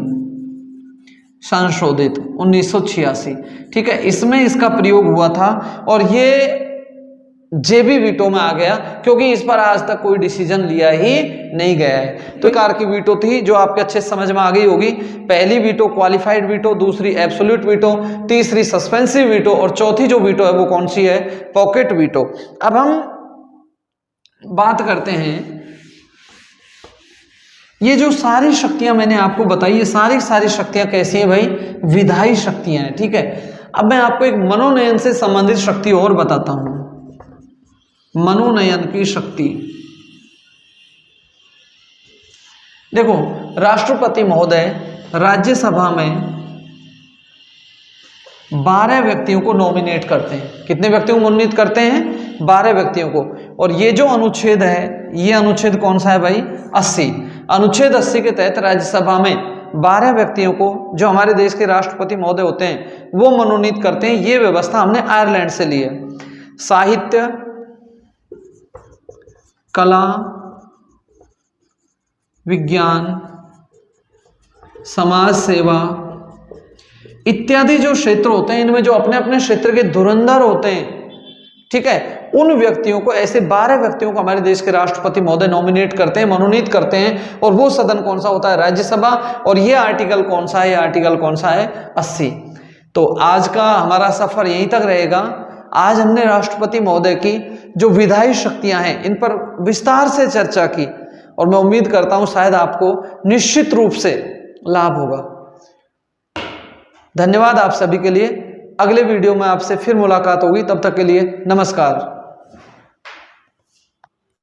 संशोधित 1986। ठीक है, इसमें इसका प्रयोग हुआ था, और ये जेबी वीटो में आ गया क्योंकि इस पर आज तक कोई डिसीजन लिया ही नहीं गया है। तो एक प्रकार की वीटो थी जो आपके अच्छे समझ में आ गई होगी। पहली वीटो क्वालिफाइड वीटो, दूसरी एब्सोल्यूट वीटो, तीसरी सस्पेंसिव वीटो, और चौथी जो वीटो है वो कौन सी है? Pocket veto. अब हम बात करते हैं, ये जो सारी शक्तियां मैंने आपको बताई, ये सारी शक्तियां कैसी हैं भाई? विधायी शक्तियां हैं। ठीक है, अब मैं आपको एक मनोनयन से संबंधित शक्ति और बताता हूं। मनोनयन की शक्ति, देखो राष्ट्रपति महोदय राज्यसभा में 12 व्यक्तियों को नॉमिनेट करते हैं। कितने व्यक्तियों को मनोनीत करते हैं? 12 व्यक्तियों को। और ये जो अनुच्छेद है, ये अनुच्छेद कौन सा है भाई? 80। अनुच्छेद 80 के तहत राज्यसभा में 12 व्यक्तियों को, जो हमारे देश के राष्ट्रपति महोदय होते हैं, वो मनोनीत करते हैं। ये व्यवस्था हमने आयरलैंड से ली है। साहित्य, कला, विज्ञान, समाज सेवा इत्यादि जो क्षेत्र होते हैं, इनमें जो अपने अपने क्षेत्र के धुरंधर होते हैं, ठीक है, उन व्यक्तियों को, ऐसे 12 व्यक्तियों को हमारे देश के राष्ट्रपति महोदय नॉमिनेट करते हैं, मनोनीत करते हैं। और वो सदन कौन सा होता है? राज्यसभा। और ये आर्टिकल कौन सा है? ये आर्टिकल कौन सा है? 80। तो आज का हमारा सफर यहीं तक रहेगा। आज हमने राष्ट्रपति महोदय की जो विधायी शक्तियां हैं इन पर विस्तार से चर्चा की, और मैं उम्मीद करता हूं शायद आपको निश्चित रूप से लाभ होगा। धन्यवाद आप सभी के लिए। अगले वीडियो में आपसे फिर मुलाकात होगी, तब तक के लिए नमस्कार।